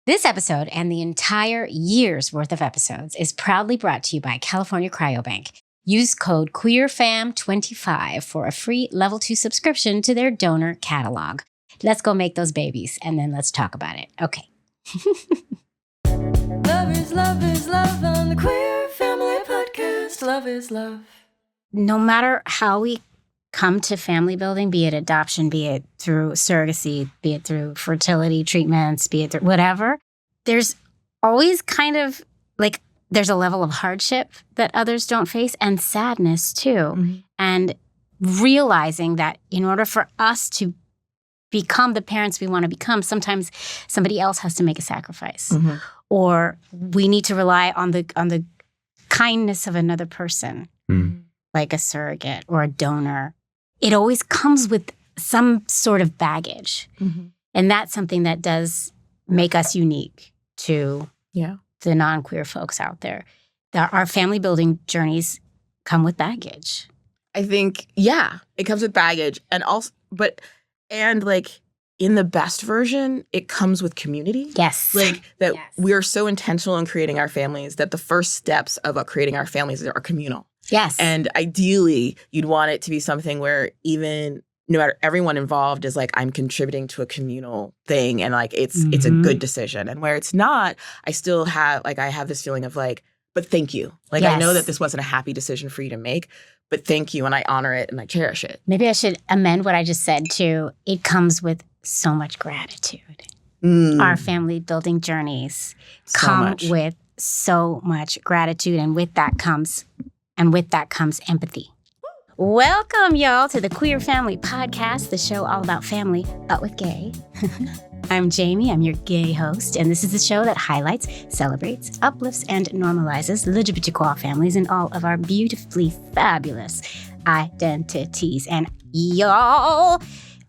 This episode and the entire year's worth of episodes is proudly brought to you by California Cryobank. Use code QueerFam25 for a free level 2 subscription to their donor catalog. Let's go make those babies, and then let's talk about it. Okay. Love is love on the Queer Family Podcast. Love is love. No matter how we come to family building, be it adoption, be it through surrogacy, be it through fertility treatments, be it through whatever, there's always kind of like there's a level of hardship that others don't face and sadness too. Mm-hmm. And realizing that in order for us to become the parents we want to become, sometimes somebody else has to make a sacrifice. Mm-hmm. Or we need to rely on the kindness of another person, like a surrogate or a donor. It always comes with some sort of baggage. Mm-hmm. And that's something that does make us unique to the non-queer folks out there. Our family building journeys come with baggage. I think, it comes with baggage. And also, like in the best version, it comes with community. Yes. Like that we are so intentional in creating our families that the first steps of creating our families are communal. Yes. And ideally, you'd want it to be something where even no matter everyone involved is like, I'm contributing to a communal thing and like it's a good decision. And where it's not, I still have I have this feeling of like, but thank you. Like I know that this wasn't a happy decision for you to make, but thank you and I honor it and I cherish it. Maybe I should amend what I just said to it comes with so much gratitude. Our family building journeys come with so much gratitude and with that comes empathy. Welcome, y'all, to the Queer Family Podcast, the show all about family, but with gay. I'm Jaimie. I'm your gay host, and this is the show that highlights, celebrates, uplifts, and normalizes LGBTQIA families and all of our beautifully fabulous identities. And y'all,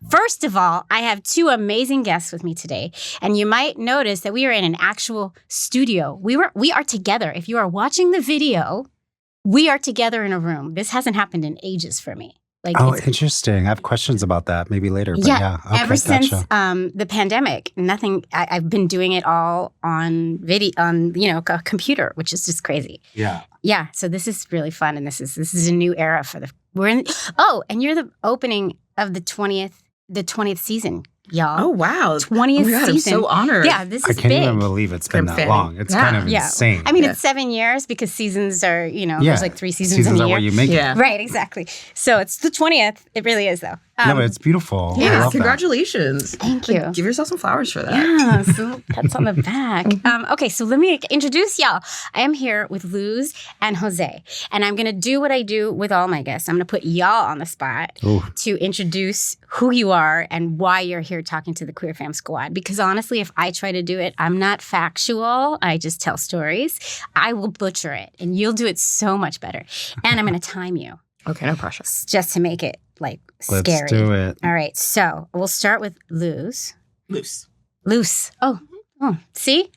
first of all, I have two amazing guests with me today, and you might notice that we are in an actual studio. We are together. If you are watching the video, we are together in a room. This hasn't happened in ages for me. Interesting. I have questions about that maybe later. But okay, ever since the pandemic, I've been doing it all on video, on a computer, which is just crazy. Yeah. So this is really fun, and this is a new era for and you're the opening of the 20th season. Y'all. Oh, wow. 20th season. I'm so honored. Yeah, this is big. I can't even believe it's been that long. It's kind of insane. I mean, it's 7 years because seasons are, there's like 3 seasons in a year. Seasons are what you make it. Right, exactly. So it's the 20th. It really is, though. No, but it's beautiful. Yeah, I love congratulations. That. Thank you. Give yourself some flowers for that. Yeah, so that's on the back. Okay, so let me introduce y'all. I am here with Luce and José, and I'm going to do what I do with all my guests. I'm going to put y'all on the spot to introduce who you are and why you're here talking to the Queer Fam Squad. Because honestly, if I try to do it, I'm not factual. I just tell stories. I will butcher it, and you'll do it so much better. And I'm going to time you. Okay, no pressure. Just to make it scary. Let's do it. All right, so we'll start with Luce. Luce. Oh, see?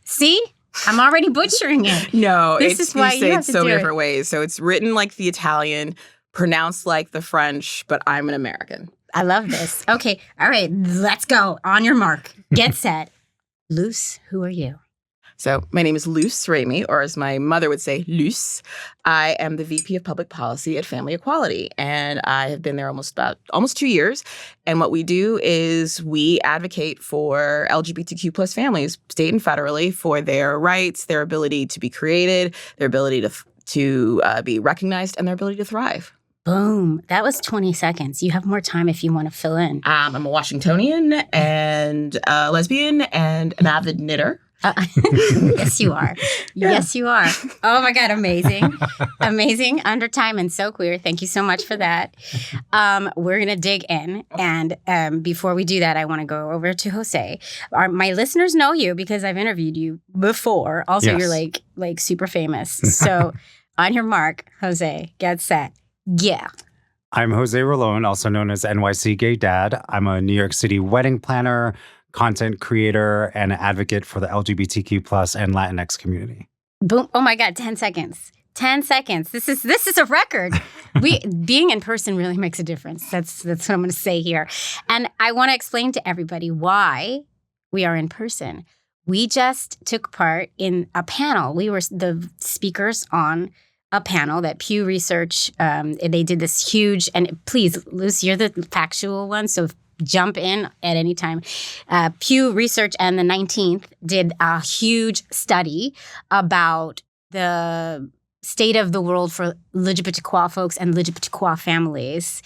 I'm already butchering it. No, this is why you have to so do different ways. So it's written like the Italian, pronounced like the French, but I'm an American. I love this. Okay, all right, let's go. On your mark. Get set. Luce, who are you? So my name is Luce Remey, or as my mother would say, Luce. I am the VP of Public Policy at Family Equality, and I have been there almost 2 years. And what we do is we advocate for LGBTQ plus families, state and federally, for their rights, their ability to be created, their ability to be recognized, and their ability to thrive. Boom. That was 20 seconds. You have more time if you want to fill in. I'm a Washingtonian and a lesbian and an avid knitter. Yes, you are. Yes, you are. Oh, my God. Amazing. Amazing. Under time and so queer. Thank you so much for that. We're going to dig in. And before we do that, I want to go over to José. My listeners know you because I've interviewed you before. Also, Yes. You're like super famous. So on your mark, José, get set. Yeah. I'm José Rolón, also known as NYC Gay Dad. I'm a New York City wedding planner, content creator, and advocate for the LGBTQ plus and Latinx community. Boom. Oh my God, 10 seconds. 10 seconds. This is a record. Being in person really makes a difference. That's what I'm going to say here. And I want to explain to everybody why we are in person. we just took part in a panel. We were the speakers on a panel that Pew Research, they did this huge, and please, Luce, you're the factual one, so jump in at any time. Pew Research and the 19th did a huge study about the state of the world for LGBTQIA folks and LGBTQIA families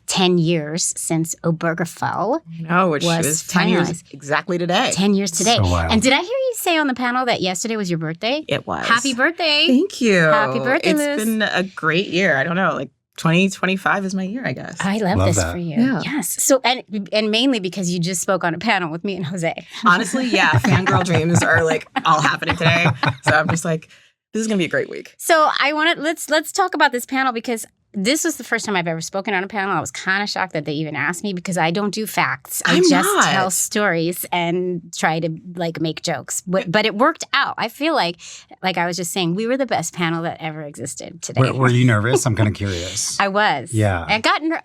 10 years since Obergefell. No, which was 10 years exactly today. 10 years today. So wild. And did I hear you say on the panel that yesterday was your birthday? It was. Happy birthday. Thank you. Happy birthday, It's Luce. been a great year. I don't know, like 2025 is my year, I guess. I love this that. for you. Yeah. Yes. So, and mainly because you just spoke on a panel with me and Jose. Honestly, yeah, fangirl dreams are like all happening today. So I'm just like, this is going to be a great week. So I want to, let's talk about this panel because this was the first time I've ever spoken on a panel. I was kind of shocked that they even asked me because I don't do facts. I I'm just not. tell stories and try to like make jokes. But it worked out. I feel like I was just saying, we were the best panel that ever existed today. Were you nervous? I'm kind of curious. I was. Yeah.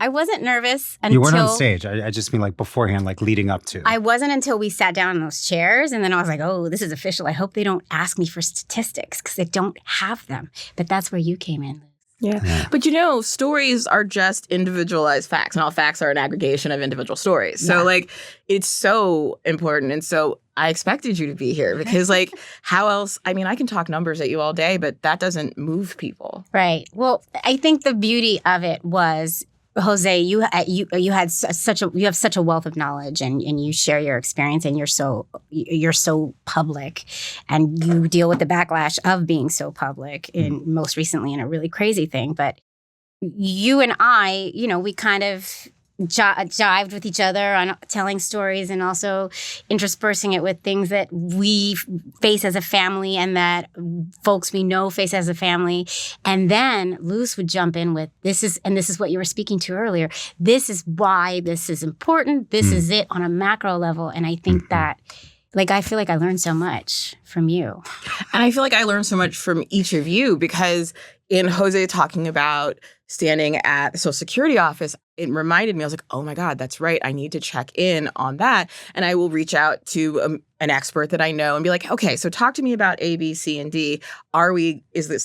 I wasn't nervous until You weren't on stage. I just mean like beforehand, like leading up to. I wasn't until we sat down in those chairs, and then I was like, "Oh, this is official." I hope they don't ask me for statistics because they don't have them. But that's where you came in. Yeah. But stories are just individualized facts, and all facts are an aggregation of individual stories. So like, it's so important. And so I expected you to be here because like, how else? I mean, I can talk numbers at you all day, but that doesn't move people. Right. Well, I think the beauty of it was, Jose, you have such a wealth of knowledge, and you share your experience, and you're so public, and you deal with the backlash of being so public. In most recently in a really crazy thing, but you and I, we kind of jived with each other on telling stories and also interspersing it with things that we face as a family and that folks we know face as a family. And then Luce would jump in with, this is what you were speaking to earlier. This is why this is important. This is it on a macro level. And I think that, I feel like I learned so much from you. And I feel like I learned so much from each of you because in Jose talking about standing at the Social Security office, it reminded me, I was like, oh my God, that's right. I need to check in on that. And I will reach out to an expert that I know and be like, okay, so talk to me about A, B, C, and D. Is the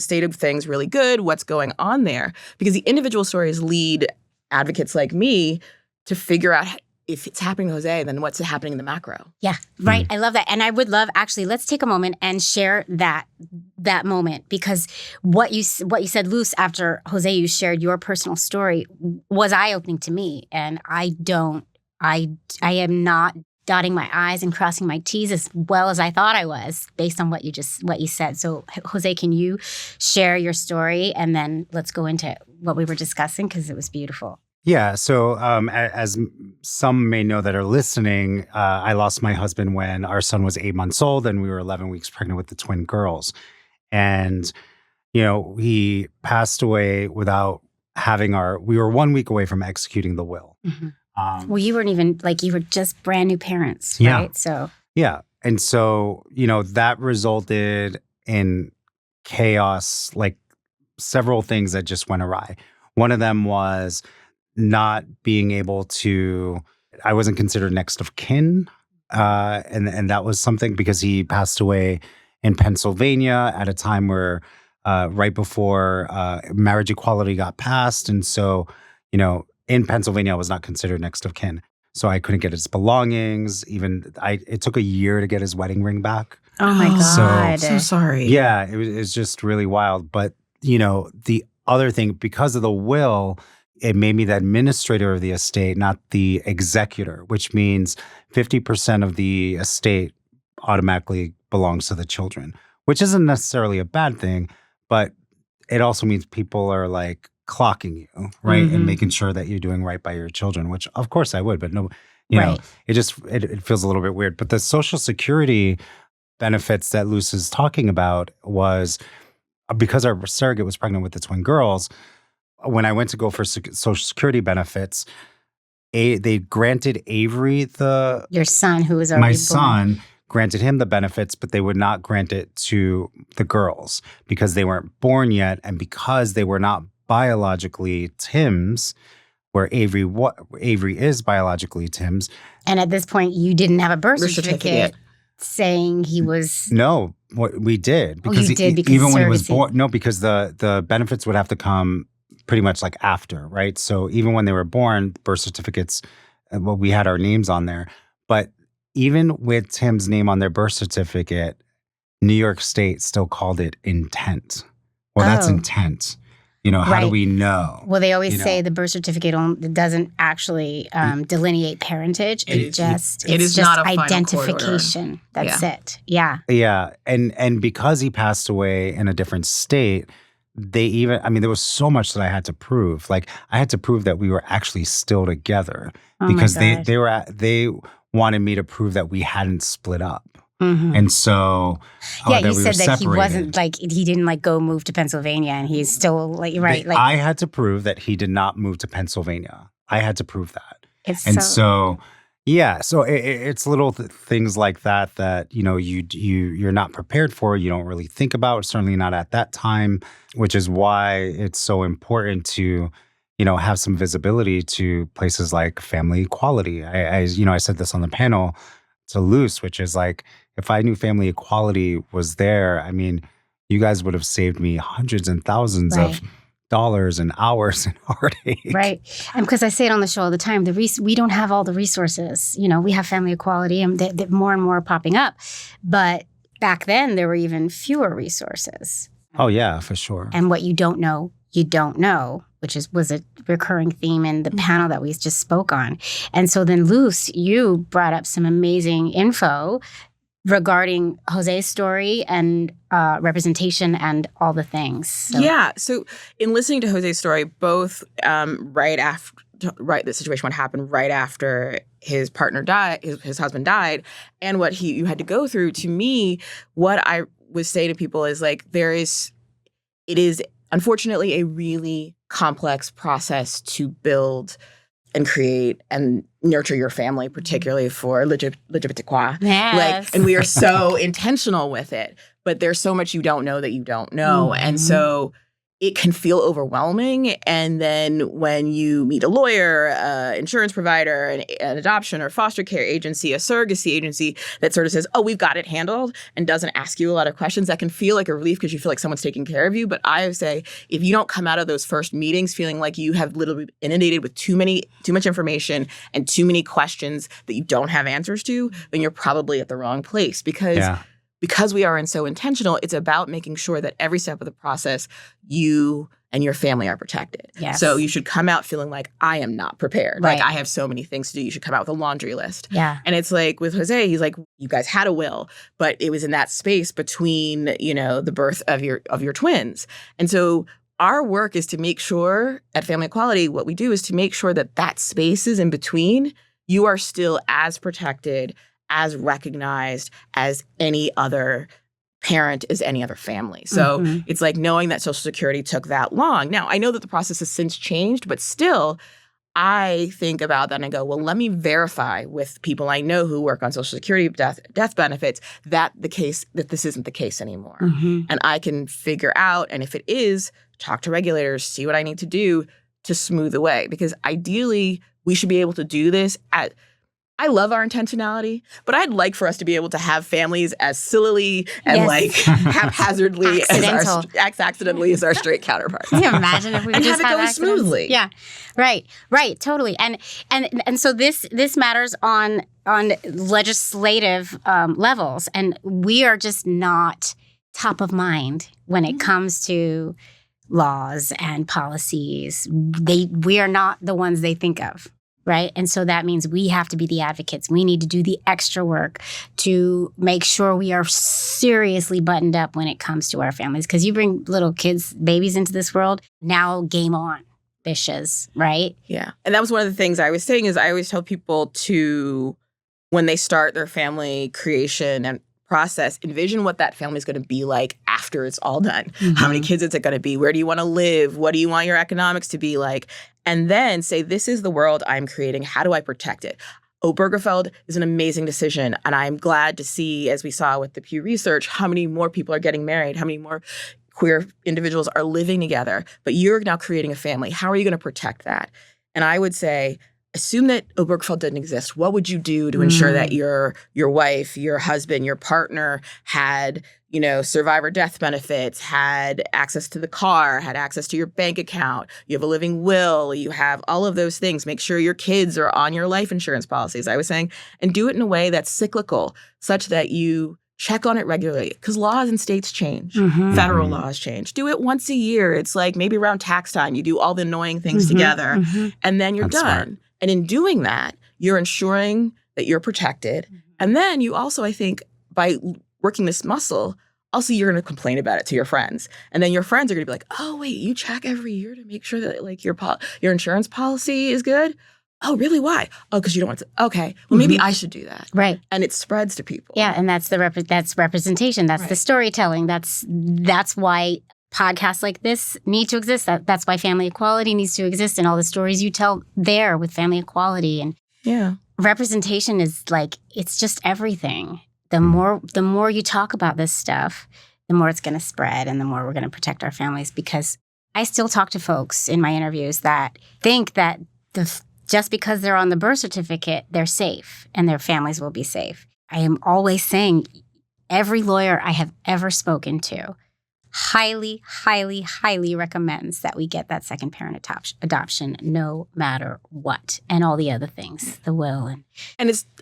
state of things really good? What's going on there? Because the individual stories lead advocates like me to figure out if it's happening to Jose, then what's happening in the macro? Yeah, right. I love that. And I would love, actually, let's take a moment and share that moment, because what you said, Luce, after Jose, you shared your personal story, was eye-opening to me. And I am not dotting my I's and crossing my T's as well as I thought I was based on what you said. So Jose, can you share your story? And then let's go into what we were discussing, because it was beautiful. Yeah. So as some may know that are listening, I lost my husband when our son was 8 months old and we were 11 weeks pregnant with the twin girls. And, he passed away without having we were 1 week away from executing the will. Mm-hmm. Well, you weren't even, you were just brand new parents, right? Yeah. So. Yeah. And so, that resulted in chaos, several things that just went awry. One of them was not being able to, I wasn't considered next of kin. And that was something because he passed away in Pennsylvania at a time where right before marriage equality got passed. And so, in Pennsylvania, I was not considered next of kin. So I couldn't get his belongings. It took a year to get his wedding ring back. Oh my God. So sorry. Yeah, it was just really wild. But, the other thing, because of the will, it made me the administrator of the estate, not the executor, which means 50% of the estate automatically belongs to the children, which isn't necessarily a bad thing, but it also means people are clocking you, right? Mm-hmm. And making sure that you're doing right by your children, which of course I would, but no, Right. it feels a little bit weird. But the Social Security benefits that Luce is talking about was because our surrogate was pregnant with the twin girls. When I went to go for Social Security benefits, they granted Avery your son, who was already my born. son, granted him the benefits, but they would not grant it to the girls because they weren't born yet, and because they were not biologically Tim's, where Avery is biologically Tim's. And at this point, you didn't have a birth certificate saying he was. No, what we did You did because even when he was surrogacy. born. No, because the benefits would have to come pretty much like after, right? So even when they were born, birth certificates, well, we had our names on there. But even with Tim's name on their birth certificate, New York State still called it intent. Well, that's Oh. intent. How do Right. we know? Well, they always You know. say the birth certificate doesn't actually delineate parentage. It It's is just not a final court order. identification. That's it. Yeah. Yeah, and because he passed away in a different state, there was so much that I had to prove. Like I had to prove that we were actually still together Oh my because God. they wanted me to prove that we hadn't split up. Mhm. And so Yeah, that you we said were that he wasn't separated. like he didn't like go move to Pennsylvania, and he's still right. Like I had to prove that he did not move to Pennsylvania. I had to prove that. it's And so. so it's little things like that you're not prepared for. You don't really think about, certainly not at that time, which is why it's so important to have some visibility to places like family equality. I said this on the panel to Luce, which is like, if I knew family equality was there, I mean, you guys would have saved me hundreds and thousands Right. of dollars and hours and heartache. Right. And because I say it on the show all the time, we don't have all the resources. We have family equality and more and more are popping up. But back then, there were even fewer resources. Oh, yeah, for sure. And what you don't know, which was a recurring theme in the panel that we just spoke on. And so then, Luce, you brought up some amazing info regarding Jose's story and representation and all the things. So. Yeah. So in listening to Jose's story, both the situation what happened right after his partner died, his husband died, and what you had to go through. To me, what I would say to people is like it is unfortunately a really complex process to build and create and nurture your family, particularly for LGBTQIA. Yes. And we are so intentional with it, but there's so much you don't know that you don't know. Mhm. And so it can feel overwhelming. And then when you meet a lawyer, insurance provider, an adoption or foster care agency, a surrogacy agency that sort of says, oh, we've got it handled and doesn't ask you a lot of questions, that can feel like a relief because you feel like someone's taking care of you. But I would say if you don't come out of those first meetings feeling like you have literally been inundated with too much information and too many questions that you don't have answers to, then you're probably at the wrong place because we are so intentional, it's about making sure that every step of the process, you and your family are protected. Yes. So you should come out feeling like, I am not prepared. Right. Like, I have so many things to do. You should come out with a laundry list. Yeah. And it's like with Jose, he's like, you guys had a will, but it was in that space between, the birth of your twins. And so our work is to make sure at Family Equality, what we do is to make sure that space is in between, you are still as protected, as recognized as any other parent, as any other family. So it's like knowing that Social Security took that long. Now, I know that the process has since changed, but still, I think about that and I go, well, let me verify with people I know who work on Social Security death benefits that this isn't the case anymore. Mhm. And I can figure out, and if it is, talk to regulators, see what I need to do to smooth the way. Because ideally, we should be able to do this I love our intentionality, but I'd like for us to be able to have families as sillily and Yes. haphazardly Accidental. as our straight counterparts. Can you imagine if we And could just have it go accidents? smoothly. Yeah, right, totally. And so this matters on legislative levels, and we are just not top of mind when it comes to laws and policies. We are not the ones they think of. Right. And so that means we have to be the advocates. We need to do the extra work to make sure we are seriously buttoned up when it comes to our families. Because you bring little kids, babies into this world, now game on, bitches, right? Yeah. And that was one of the things I was saying is I always tell people to, when they start their family creation and process, envision what that family is going to be like after it's all done. Mm-hmm. How many kids is it going to be? Where do you want to live? What do you want your economics to be like? And then say, this is the world I'm creating. How do I protect it? Obergefell is an amazing decision. And I'm glad to see, as we saw with the Pew Research, how many more people are getting married, how many more queer individuals are living together. But you're now creating a family. How are you going to protect that? And I would say, assume that Obergefell didn't exist. What would you do to ensure that your wife, your husband, your partner had, survivor death benefits, had access to the car, had access to your bank account, you have a living will, you have all of those things. Make sure your kids are on your life insurance policies, I was saying, and do it in a way that's cyclical, such that you check on it regularly, because laws in states change. Federal laws change. Do it once a year. It's like maybe around tax time, you do all the annoying things together, and then you're That's done. smart. And in doing that, you're ensuring that you're protected. And then you also, I think, by working this muscle, also you're going to complain about it to your friends. And then your friends are going to be like, oh, wait, you check every year to make sure that like your insurance policy is good? Oh, really? Why? Oh, because you don't want to. Okay, well, maybe I should do that. Right. And it spreads to people. Yeah, and that's that's representation. That's the storytelling. That's why podcasts like this need to exist. That's why family equality needs to exist, and all the stories you tell there with family equality and representation is like, it's just everything. The more you talk about this stuff, the more it's going to spread, and the more we're going to protect our families. Because I still talk to folks in my interviews that think that just because they're on the birth certificate, they're safe and their families will be safe. I am always saying every lawyer I have ever spoken to highly, highly, highly recommends that we get that second parent adoption no matter what, and all the other things, the will. And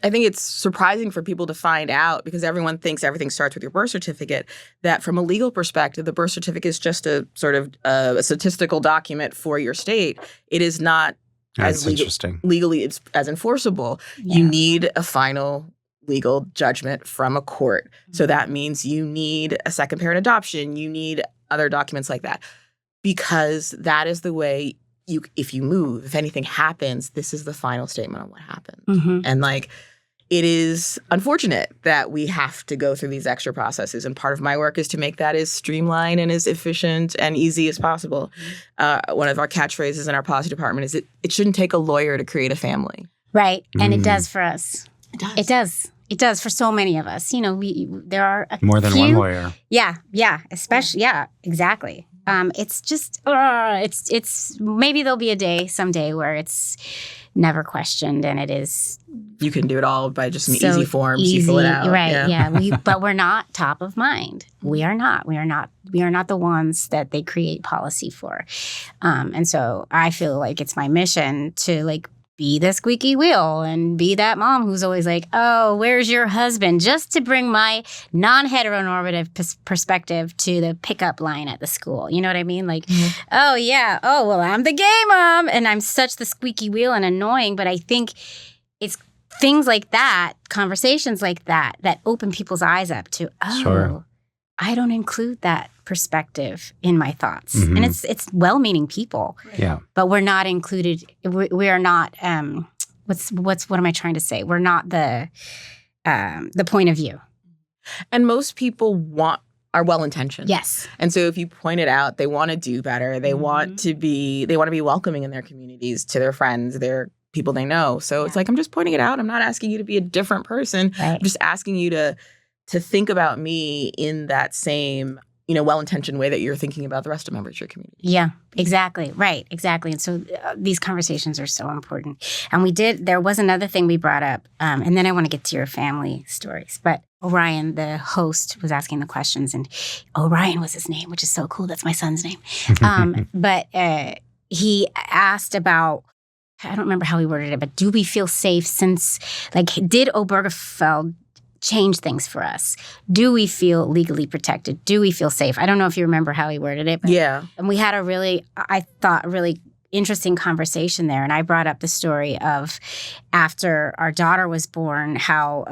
I think it's surprising for people to find out, because everyone thinks everything starts with your birth certificate, that from a legal perspective, the birth certificate is just a sort of a statistical document for your state. It is not legally it's as enforceable. You need a final legal judgment from a court. So that means you need a second parent adoption. You need other documents like that, because that is the way if you move, if anything happens, this is the final statement on what happened. And like, it is unfortunate that we have to go through these extra processes. And part of my work is to make that as streamlined and as efficient and easy as possible. One of our catchphrases in our policy department is it shouldn't take a lawyer to create a family. Right. And it does for us. It does. It does. It does for so many of us. There are more than one lawyer. Yeah. Especially. Yeah, exactly. It's just, it's maybe there'll be a day someday where it's never questioned, and it is. You can do it all by just an easy form. You fill it out. Right. Yeah. But we're not top of mind. We are not. We are not the ones that they create policy for. And so I feel like it's my mission to like be the squeaky wheel and be that mom who's always like, oh, where's your husband? Just to bring my non-heteronormative perspective to the pickup line at the school. You know what I mean? Like, oh, yeah. Oh, well, I'm the gay mom. And I'm such the squeaky wheel and annoying. But I think it's things like that, conversations like that open people's eyes up to, I don't include that perspective in my thoughts. And it's well-meaning people. Yeah. But we're not included. We are not, what am I trying to say? We're not the point of view. And most people are well-intentioned. Yes. And so if you point it out, they want to do better. They want to be welcoming in their communities, to their friends, their people they know. So it's like, I'm just pointing it out. I'm not asking you to be a different person. Right. I'm just asking you to think about me in that same, well-intentioned way that you're thinking about the rest of members of your community. Yeah, exactly. Right, exactly. And so these conversations are so important. And there was another thing we brought up, and then I want to get to your family stories. But Orion, the host, was asking the questions, and Orion was his name, which is so cool. That's my son's name. But he asked about, I don't remember how he worded it, but do we feel safe since, did Obergefell change things for us? Do we feel legally protected? Do we feel safe? I don't know if you remember how he worded it. But and we had a really interesting conversation there. And I brought up the story of after our daughter was born, how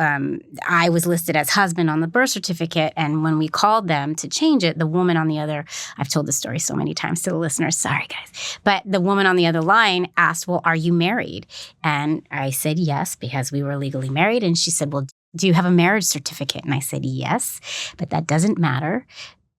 I was listed as husband on the birth certificate. And when we called them to change it, the woman on the other, I've told the story so many times to the listeners, sorry guys, but the woman on the other line asked, well, are you married? And I said yes, because we were legally married. And she said, well, do you have a marriage certificate? And I said, yes, but that doesn't matter.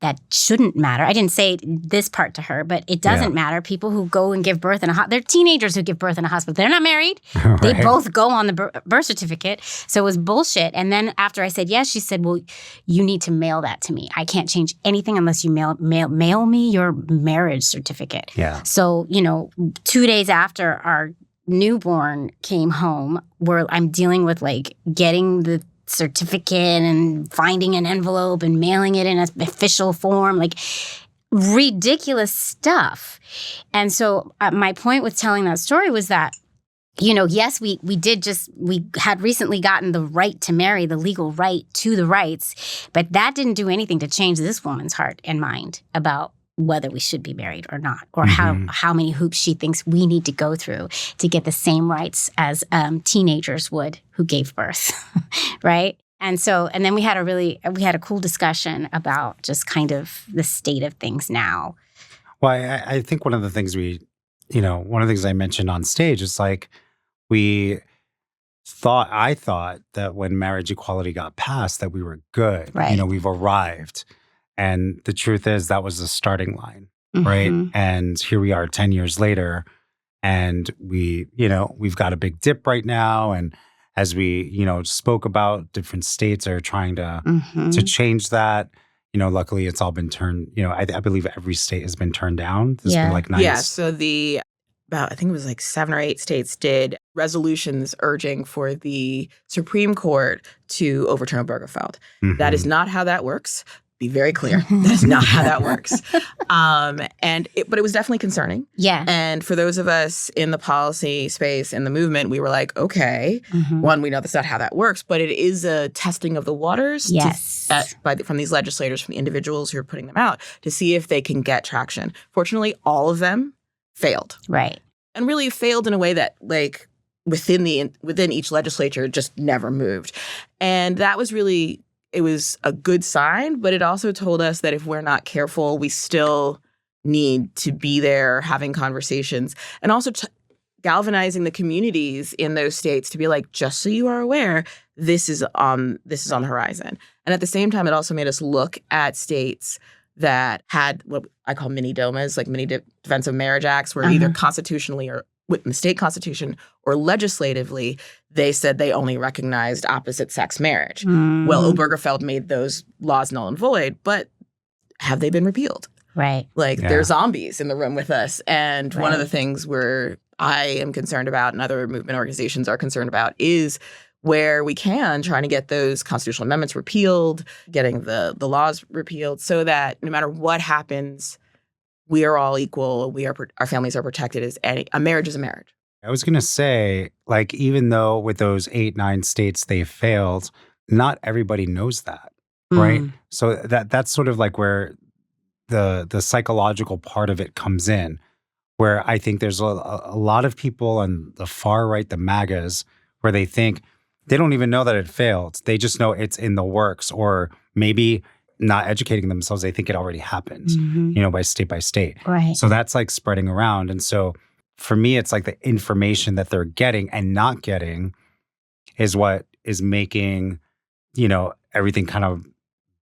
That shouldn't matter. I didn't say this part to her, but it doesn't matter. People who go and give birth in they're teenagers who give birth in a hospital. They're not married. Right. They both go on the birth certificate. So it was bullshit. And then after I said yes, she said, well, you need to mail that to me. I can't change anything unless you mail me your marriage certificate. Yeah. So, 2 days after our newborn came home, where I'm dealing with like getting the certificate and finding an envelope and mailing it in an official form, like ridiculous stuff. And so my point with telling that story was that, you know, yes, we had recently gotten the right to marry, the legal right to the rights, but that didn't do anything to change this woman's heart and mind about whether we should be married or not, or how many hoops she thinks we need to go through to get the same rights as teenagers would who gave birth, right? And then we had a cool discussion about just kind of the state of things now. Well, I think one of the things one of the things I mentioned on stage is like, I thought that when marriage equality got passed that we were good. Right. You know, we've arrived. And the truth is that was the starting line, right? And here we are 10 years later, and we've got a big dip right now. And as we, spoke about, different states are trying to change that. You know, luckily it's all been turned, I believe every state has been turned down. There's been like nice. Yeah, so I think it was like 7 or 8 states did resolutions urging for the Supreme Court to overturn Obergefell. That is not how that works. Be very clear. That's not how that works. But it was definitely concerning. Yeah. And for those of us in the policy space, in the movement, we were like, okay, one, we know that's not how that works, but it is a testing of the waters from these legislators, from the individuals who are putting them out to see if they can get traction. Fortunately, all of them failed. Right. And really failed in a way that like within each legislature just never moved. And that was really... It was a good sign, but it also told us that if we're not careful, we still need to be there having conversations and also galvanizing the communities in those states to be like, just so you are aware, this is on the horizon. And at the same time, it also made us look at states that had what I call mini DOMAs, like mini defensive marriage acts, where either constitutionally or within the state constitution or legislatively, they said they only recognized opposite-sex marriage. Well, Obergefell made those laws null and void, but have they been repealed? Right. Like, they're zombies in the room with us. And one of the things where I am concerned about and other movement organizations are concerned about is where we can, trying to get those constitutional amendments repealed, getting the laws repealed so that no matter what happens, we are all equal. Our families are protected as a marriage is a marriage. I was going to say, like, even though with those 8-9 states they failed, not everybody knows that, right? So that's sort of like where the psychological part of it comes in, where I think there's a lot of people on the far right, the MAGAs, where they think they don't even know that it failed. They just know it's in the works, or maybe not educating themselves. They think it already happened, by state. Right. So that's like spreading around. And so for me, it's like the information that they're getting and not getting is what is making, everything kind of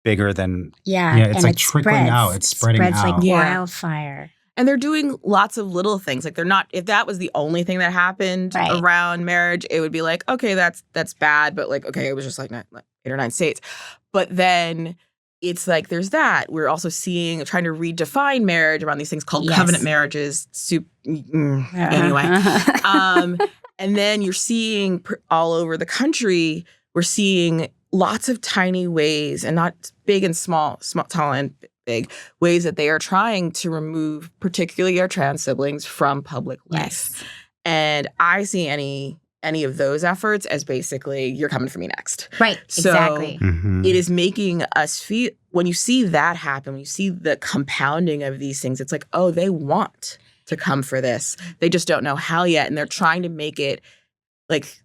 bigger than, it's like trickling out. It's spreading out. Like wildfire. And they're doing lots of little things. Like they're not, if that was the only thing that happened around marriage, it would be like, okay, that's bad. But like, okay, it was just like 8 or 9 states. But then it's like, there's that. We're also trying to redefine marriage around these things called covenant marriages. Anyway. And then you're seeing all over the country, we're seeing lots of tiny ways, and not big and small, tall and big, ways that they are trying to remove particularly our trans siblings from public life. Yes. And I see any of those efforts as basically, you're coming for me next. Right, so exactly. It is making us feel, when you see that happen, when you see the compounding of these things, it's like, oh, they want to come for this. They just don't know how yet. And they're trying to make it like,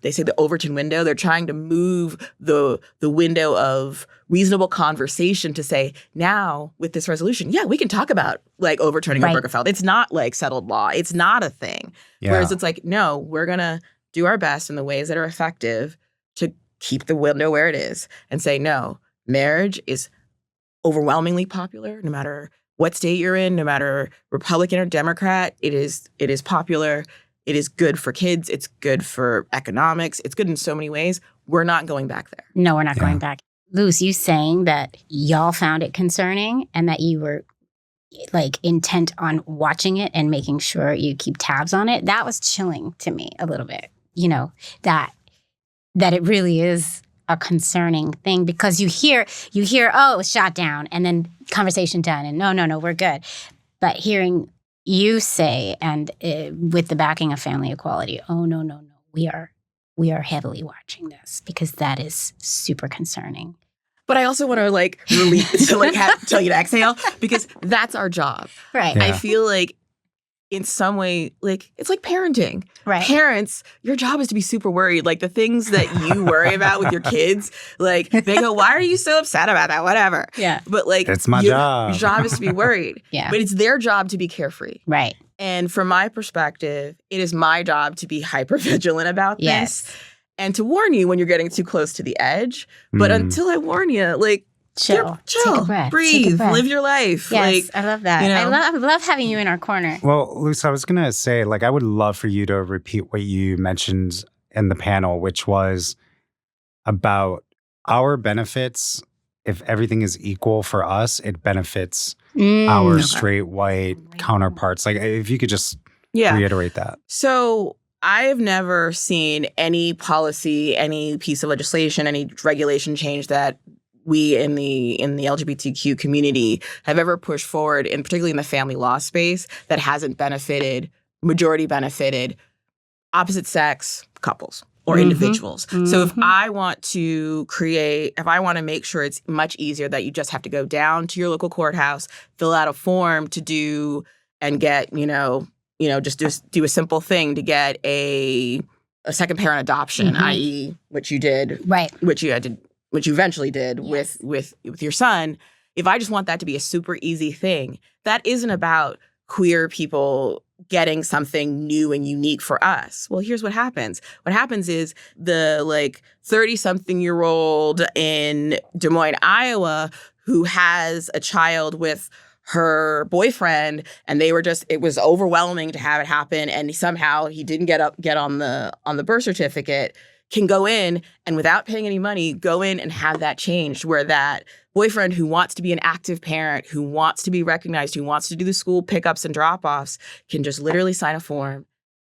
they say the Overton window. They're trying to move the window of reasonable conversation to say, now with this resolution, we can talk about like overturning Obergefell. It's not like settled law. It's not a thing. Yeah. Whereas it's like, no, we're going to do our best in the ways that are effective to keep the window where it is and say, no, marriage is overwhelmingly popular, no matter what state you're in, no matter Republican or Democrat, it is popular. It is good for kids. It's good for economics. It's good in so many ways. We're not going back there. No, we're not going back. Luce, you saying that y'all found it concerning and that you were like intent on watching it and making sure you keep tabs on it, that was chilling to me a little bit. You know, that it really is a concerning thing, because you hear, oh, it was shot down, and then conversation done, and no, we're good. But hearing you say, and with the backing of family equality, oh, no, we are heavily watching this, because that is super concerning. But I also want to like release to like tell you to exhale, because that's our job. Right. Yeah. I feel like in some way, like it's like parenting. Right. Parents, your job is to be super worried. Like the things that you worry about with your kids, like they go, why are you so upset about that? Whatever. Yeah. But like It's my job. Your job is to be worried. Yeah. But it's their job to be carefree. Right. And from my perspective, it is my job to be hyper vigilant about Yes. this and to warn you when you're getting too close to the edge. But until I warn you, like, Chill. chill, Take a breath. breathe, Take a breath. live your life. Yes, Like, I love that. you know? I love having you in our corner. Well, Luce, I was going to say, like, I would love for you to repeat what you mentioned in the panel, which was about our benefits. If everything is equal for us, it benefits our Okay. straight white counterparts. Like, if you could just reiterate that. So I have never seen any policy, any piece of legislation, any regulation change that we in the LGBTQ community have ever pushed forward, and particularly in the family law space, that hasn't majority benefited opposite sex couples or individuals. So if I want to make sure it's much easier that you just have to go down to your local courthouse, fill out a form to do and get, just do a simple thing to get a second parent adoption, i.e. what you did, Right. which you eventually did with your son. If I just want that to be a super easy thing, that isn't about queer people getting something new and unique for us. Well, here's what happens. What happens is the 30-something-year-old in Des Moines, Iowa, who has a child with her boyfriend, and it was overwhelming to have it happen, and somehow he didn't get on the birth certificate, can go in and without paying any money, go in and have that changed, where that boyfriend who wants to be an active parent, who wants to be recognized, who wants to do the school pickups and drop-offs, can just literally sign a form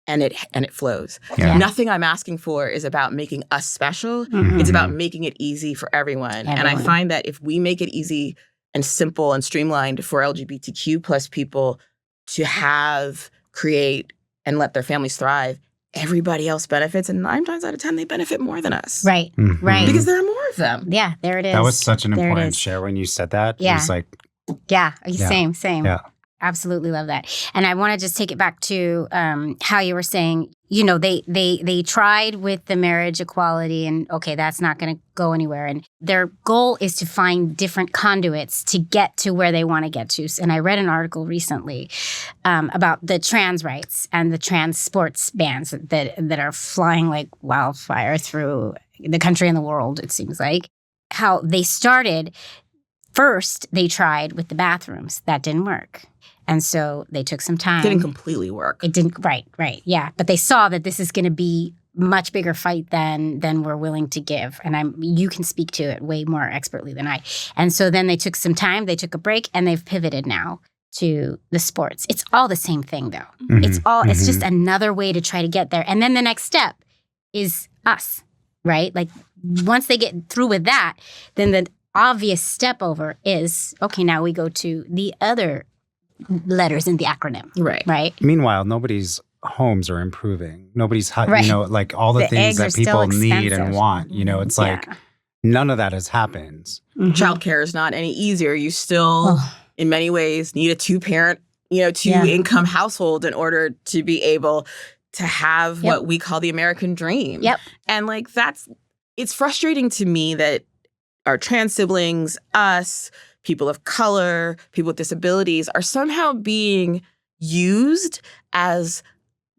and it flows. Yeah. Nothing I'm asking for is about making us special. It's about making it easy for everyone. And I find that if we make it easy and simple and streamlined for LGBTQ plus people to create, and let their families thrive, everybody else benefits. And 9 times out of 10, they benefit more than us. Right. Mhm. Right. Because there are more of them. Yeah, there it is. That was such an There it important is. share when you said that. Yeah. It was like, Yeah. Yeah. Same. Yeah. Absolutely love that. And I want to just take it back to how you were saying, they tried with the marriage equality, and okay, that's not going to go anywhere. And their goal is to find different conduits to get to where they want to get to. And I read an article recently about the trans rights and the trans sports bans that are flying like wildfire through the country and the world, it seems like. How they started, first they tried with the bathrooms. That didn't work. And so they took some time. Didn't completely work. It didn't, right, yeah. But they saw that this is going to be much bigger fight than we're willing to give. And you can speak to it way more expertly than I. And so then they took some time, they took a break, and they've pivoted now to the sports. It's all the same thing, though. It's just another way to try to get there. And then the next step is us, right? Like once they get through with that, then the obvious step over is, okay, now we go to the other letters in the acronym. Right. meanwhile, nobody's homes are improving. Nobody's, Right. like all the The things eggs that are still people need and expensive. want. It's like none of that has happened. Childcare is not any easier. You still, in many ways, need a two-parent, two-income household in order to be able to have what we call the American dream. Yep. And it's frustrating to me that our trans siblings, us, people of color, people with disabilities are somehow being used as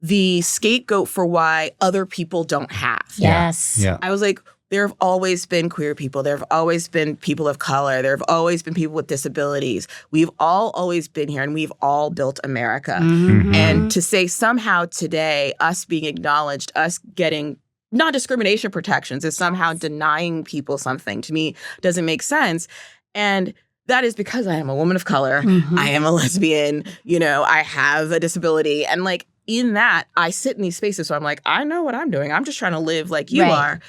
the scapegoat for why other people don't have. Yes. Yeah. I was like, there have always been queer people. There have always been people of color. There have always been people with disabilities. We've all always been here, and we've all built America. And to say somehow today, us being acknowledged, us getting non-discrimination protections is somehow denying people something, to me, doesn't make sense. And that is because I am a woman of color. Mhm. I am a lesbian. I have a disability. And like in that, I sit in these spaces. So I'm like, I know what I'm doing. I'm just trying to live like you Right. are.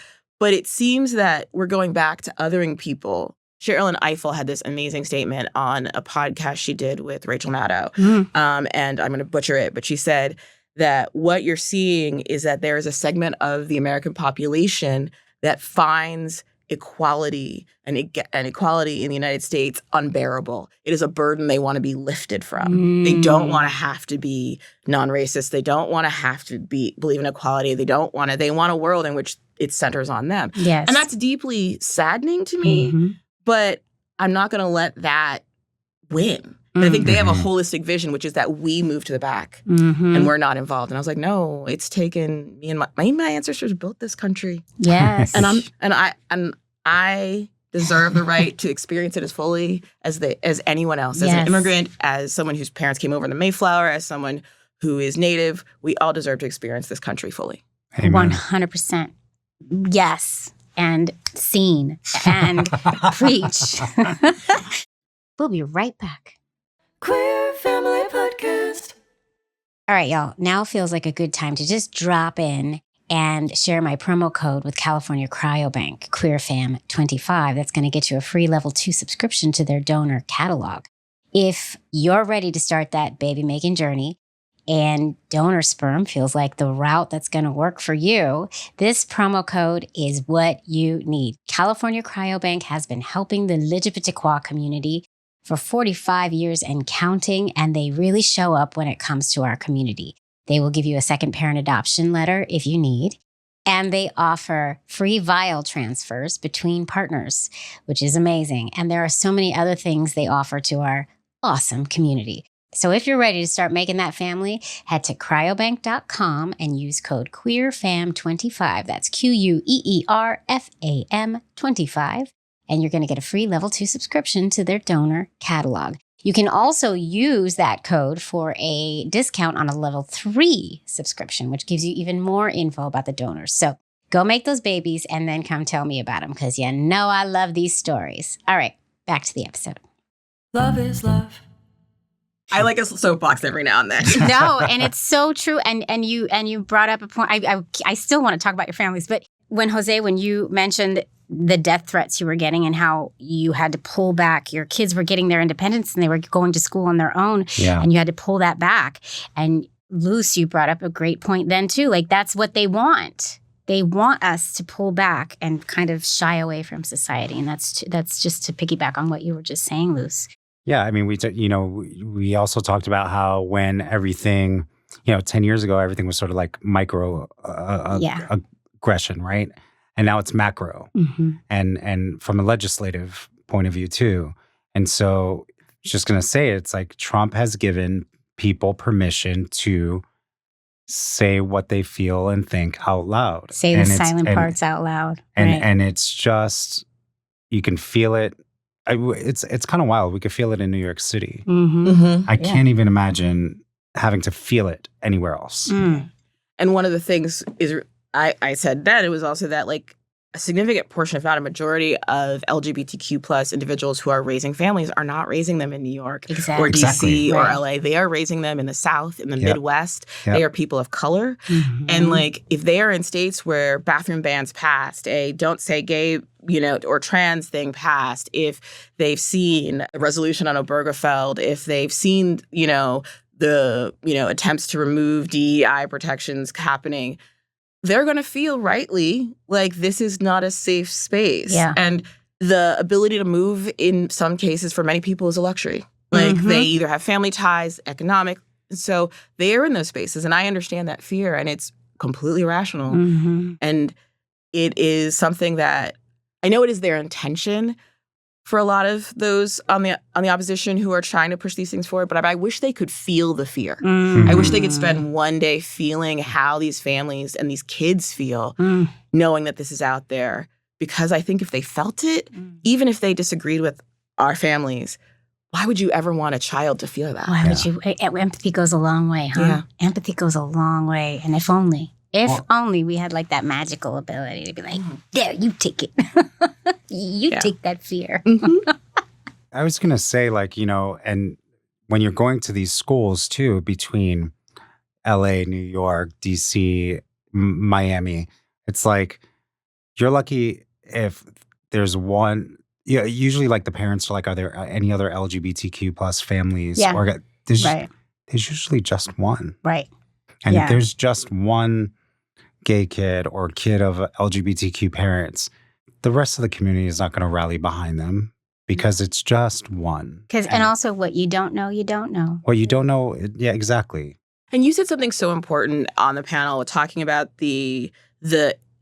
But it seems that we're going back to othering people. Sherilyn Eiffel had this amazing statement on a podcast she did with Rachel Maddow. And I'm going to butcher it, but she said that what you're seeing is that there is a segment of the American population that finds equality and equality in the United States unbearable. It is a burden they want to be lifted from. They don't want to have to be non-racist. They don't want to have to believe in equality. They want a world in which it centers on them. Yes. And that's deeply saddening to me, Mhm. but I'm not going to let that win. I think they have a holistic vision, which is that we move to the back Mhm. and we're not involved. And I was like, no, it's taken me and my ancestors built this country. Yes. And I deserve the right to experience it as fully as anyone else. As Yes. an immigrant, as someone whose parents came over in the Mayflower, as someone who is Native, we all deserve to experience this country fully. Amen. 100%. Yes. And seen and preach. We'll be right back. Queer Family Podcast. All right, y'all. Now feels like a good time to just drop in and share my promo code with California Cryobank, QueerFam25. That's going to get you a free level 2 subscription to their donor catalog. If you're ready to start that baby-making journey and donor sperm feels like the route that's going to work for you, this promo code is what you need. California Cryobank has been helping the LGBTQIA community for 45 years and counting, and they really show up when it comes to our community. They will give you a second parent adoption letter if you need, and they offer free vial transfers between partners, which is amazing. And there are so many other things they offer to our awesome community. So if you're ready to start making that family, head to cryobank.com and use code QueerFam25. That's QueerFam25. And you're going to get a free level 2 subscription to their donor catalog. You can also use that code for a discount on a level 3 subscription, which gives you even more info about the donors. So go make those babies and then come tell me about them, because you know I love these stories. All right, back to the episode. Love is love. I like a soapbox every now and then. No, and it's so true. And you brought up a point. I still want to talk about your families, but when you mentioned the death threats you were getting and how you had to pull back, your kids were getting their independence and they were going to school on their own, and you had to pull that back. And Luce, you brought up a great point then too. Like, that's what they want. They want us to pull back and kind of shy away from society. And that's just to piggyback on what you were just saying, Luce. Yeah, I mean, we also talked about how when everything, 10 years ago, everything was sort of like micro aggression, right? And now it's macro, and from a legislative point of view too. And so, just gonna say, it's like Trump has given people permission to say what they feel and think out loud. Say the silent parts out loud. And it's just, you can feel it. It's kind of wild. We could feel it in New York City. I can't even imagine having to feel it anywhere else. And one of the things is, I said then, it was also that like a significant portion, if not a majority, of LGBTQ plus individuals who are raising families are not raising them in New York or DC or LA. They are raising them in the South, in the Midwest. They are people of color. And like, if they are in states where bathroom bans passed, a don't say gay, or trans thing passed, if they've seen a resolution on Obergefell, if they've seen, the, attempts to remove DEI protections happening, they're going to feel rightly like this is not a safe space. Yeah. And the ability to move in some cases for many people is a luxury. Like they either have family ties, economic. So they are in those spaces. And I understand that fear, and it's completely rational. And it is something that I know it is their intention for a lot of those on the opposition who are trying to push these things forward, but I wish they could feel the fear. I wish they could spend one day feeling how these families and these kids feel, knowing that this is out there. Because I think if they felt it, even if they disagreed with our families, why would you ever want a child to feel that? Why would you? Empathy goes a long way, huh? Yeah. Empathy goes a long way. And if only we had like that magical ability to be like, there, you take it. You take that fear. I was going to say, like, and when you're going to these schools too, between LA, New York, DC, Miami, it's like you're lucky if there's one. Yeah, usually like the parents are like, are there any other LGBTQ plus families? Yeah. Or there's Right. usually just one. Right. And Yeah. if there's just one gay kid or kid of LGBTQ parents, the rest of the community is not going to rally behind them because it's just one. And also what you don't know, you don't know. Well, you don't know. Yeah, exactly. And you said something so important on the panel talking about the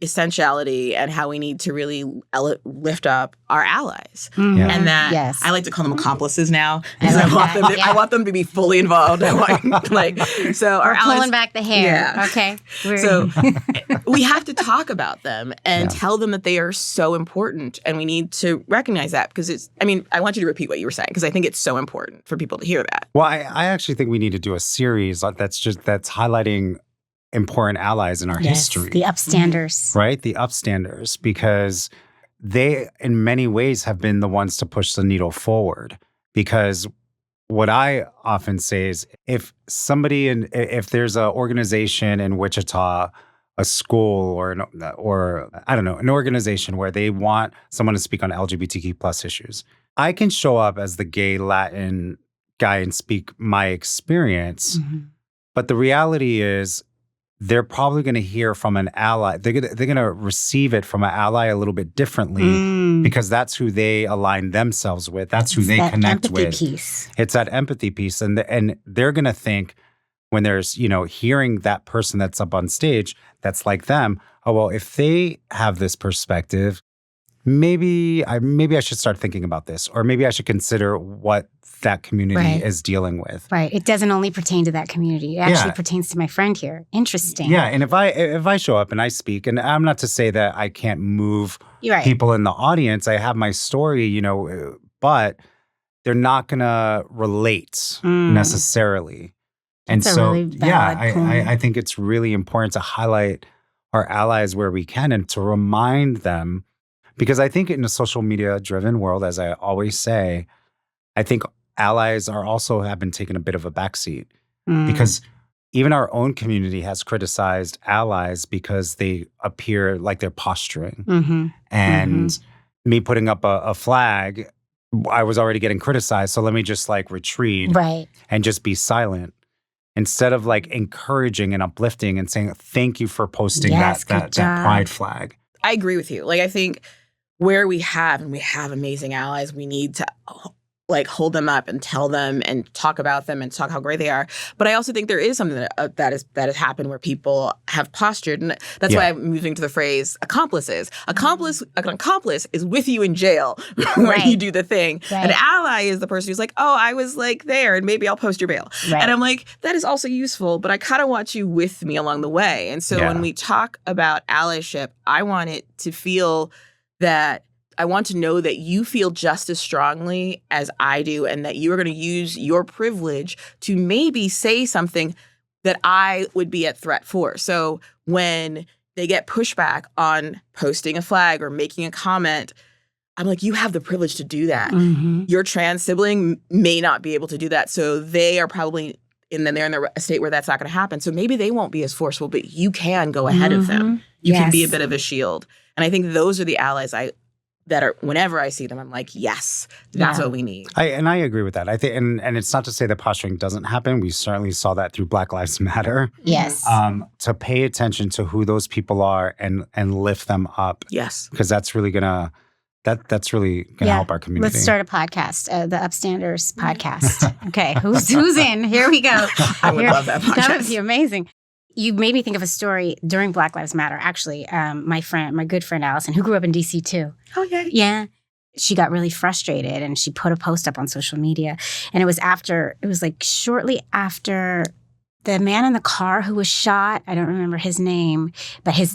essentiality and how we need to really lift up our allies. Mhm. Yeah. And that Yes. I like to call them accomplices now. I Because like want that, them to, yeah. I want them to be fully involved. I want, so our We're allies, pulling back the hair. Yeah. Okay. So we have to talk about them and Yeah. tell them that they are so important. And we need to recognize that because I want you to repeat what you were saying because I think it's so important for people to hear that. Well, I actually think we need to do a series that's highlighting important allies in our history. The upstanders. Right? The upstanders, because they, in many ways, have been the ones to push the needle forward. Because what I often say is if there's an organization in Wichita, a school, or I don't know, an organization where they want someone to speak on LGBTQ plus issues, I can show up as the gay Latin guy and speak my experience. Mhm. But the reality is, they're probably going to hear from an ally. They're going to receive it from an ally a little bit differently because that's who they align themselves with. That's who It's they that connect empathy with. piece. It's that empathy piece, and they're going to think when there's hearing that person that's up on stage that's like them. Oh well, if they have this perspective, maybe I should start thinking about this, or maybe I should consider what that community Right. is dealing with. Right. It doesn't only pertain to that community. It actually Yeah. pertains to my friend here. Interesting. Yeah, and if I show up and I speak, and I'm not to say that I can't move You're right. people in the audience, I have my story, but they're not gonna relate necessarily. And That's a so, really valid point. I think it's really important to highlight our allies where we can and to remind them, because I think in a social media driven world, as I always say, I think allies have been taking a bit of a backseat because even our own community has criticized allies because they appear like they're posturing. Mm-hmm. And me putting up a flag, I was already getting criticized. So let me just retreat Right. and just be silent instead of encouraging and uplifting and saying, thank you for posting Yes, that good job. pride flag. I agree with you. I think where we have amazing allies, we need to hold them up and tell them and talk about them and talk how great they are. But I also think there is something that has happened where people have postured, and that's why I'm moving to the phrase accomplices. An accomplice is with you in jail when Right. you do the thing. Right. An ally is the person who's like, oh, I was there, and maybe I'll post your bail. Right. And I'm like, that is also useful, but I kind of want you with me along the way. And so when we talk about allyship, I want it to feel that I want to know that you feel just as strongly as I do and that you are going to use your privilege to maybe say something that I would be at threat for. So when they get pushback on posting a flag or making a comment, I'm like, you have the privilege to do that. Mm-hmm. Your trans sibling may not be able to do that. So they are probably, and then they're in a state where that's not going to happen. So maybe they won't be as forceful, but you can go ahead of them. You can be a bit of a shield. And I think those are the allies that are, whenever I see them, I'm like, yes, that's what we need. I agree with that. I think, and it's not to say that posturing doesn't happen. We certainly saw that through Black Lives Matter. Yes. To pay attention to who those people are and lift them up. Yes. Because that's really gonna help our community. Let's start a podcast, the Upstanders podcast. Okay, who's in? Here we go. I would love that podcast. That would be amazing. You made me think of a story during Black Lives Matter. Actually, my good friend Allison, who grew up in DC too. Oh, yeah. Yeah. She got really frustrated and she put a post up on social media. And it was shortly after the man in the car who was shot. I don't remember his name, but his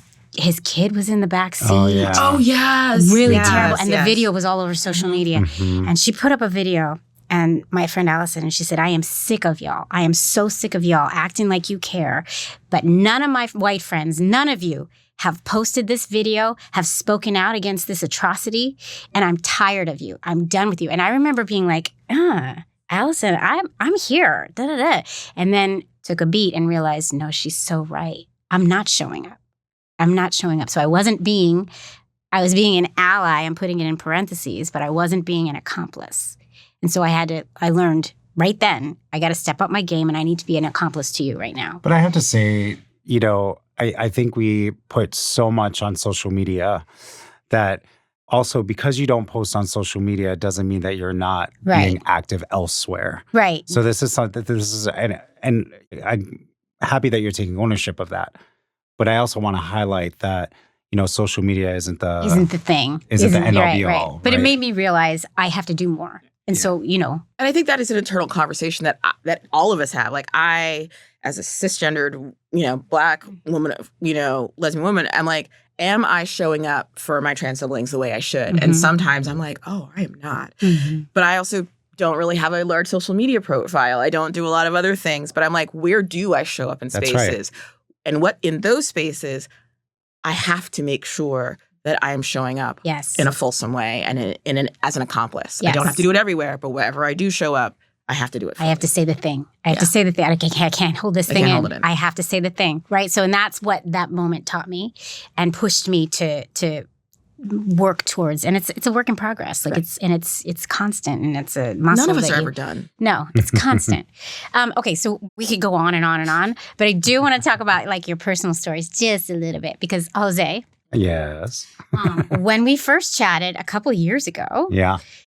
kid was in the back seat. Oh, yeah. Oh, yes. Really Yes, terrible. And yes. the video was all over social media. Mhm. And she put up a video, and my friend Allison, and she said, I am sick of y'all. I am so sick of y'all acting like you care. But none of my white friends, none of you have posted this video, have spoken out against this atrocity, and I'm tired of you. I'm done with you. And I remember being like, Allison, I'm here. Da, da, da. And then took a beat and realized, no, she's so right. I'm not showing up. I'm not showing up. So I was being an ally. I'm putting it in parentheses, but I wasn't being an accomplice. And so I learned right then, I got to step up my game and I need to be an accomplice to you right now. But I have to say, I think we put so much on social media that also because you don't post on social media doesn't mean that you're not being active elsewhere. Right. So this is something, and I'm happy that you're taking ownership of that. But I also want to highlight that, social media isn't the thing. Isn't the end all be all. But it made me realize I have to do more. And so, And I think that is an internal conversation that all of us have. Like I, as a cisgendered, Black woman, lesbian woman, I'm like, am I showing up for my trans siblings the way I should? Mm-hmm. And sometimes I'm like, oh, I am not. Mm-hmm. But I also don't really have a large social media profile. I don't do a lot of other things. But I'm like, where do I show up in spaces? Right. And what in those spaces, I have to make sure that I am showing up in a fulsome way and as an accomplice. Yes. I don't have to do it everywhere, but wherever I do show up, I have to do it. I have to say the thing. I have to say the thing. I can't hold this thing in. I have to say the thing, right? So, and that's what that moment taught me and pushed me to work towards. And it's a work in progress. Like it's constant and it's a muscle. None of us are ever done. No, it's constant. Okay, so we could go on and on and on, but I do want to talk about like your personal stories just a little bit because Jose. Yes. When we first chatted a couple years ago,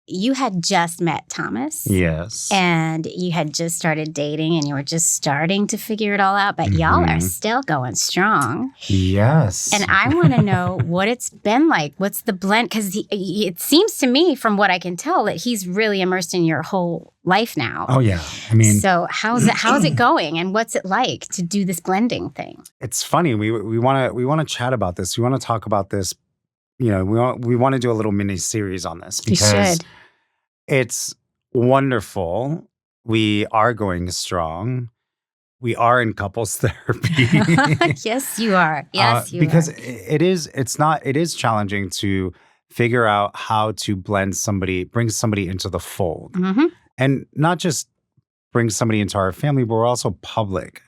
you had just met Thomas. Yes. And you had just started dating and you were just starting to figure it all out, but y'all are still going strong. Yes. And I want to know what it's been like. What's the blend? Because it seems to me, from what I can tell, that he's really immersed in your whole life now. Oh, yeah. I mean. So how's it going? And what's it like to do this blending thing? It's funny. We want to chat about this. We want to talk about this. You know, we want to do a little mini series on this because it's wonderful. We are going strong. We are in couples therapy. Yes, you are. Yes, you because are. Because it is challenging to figure out how to bring somebody into the fold. Mm-hmm. And not just bring somebody into our family, but we're also public.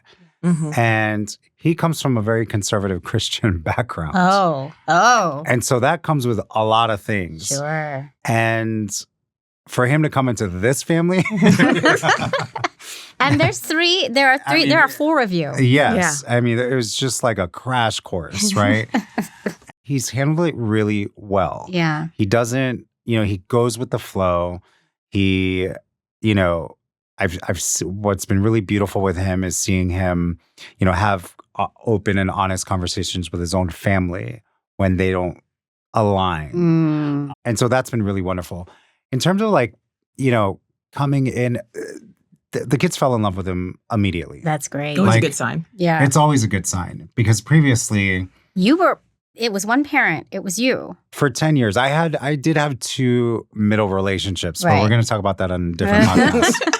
Mm-hmm. And he comes from a very conservative Christian background. Oh. And so that comes with a lot of things. Sure. And for him to come into this family. And there are four of you. Yes. Yeah. I mean, it was just like a crash course, right? He's handled it really well. Yeah. He doesn't, he goes with the flow. He, what's been really beautiful with him is seeing him, have open and honest conversations with his own family when they don't align. Mm. And so that's been really wonderful. In terms of coming in, the kids fell in love with him immediately. That's great. Always a good sign. Yeah. It's always a good sign because previously it was one parent. It was you. For 10 years. I did have 2 middle relationships, right. But we're going to talk about that on a different podcast.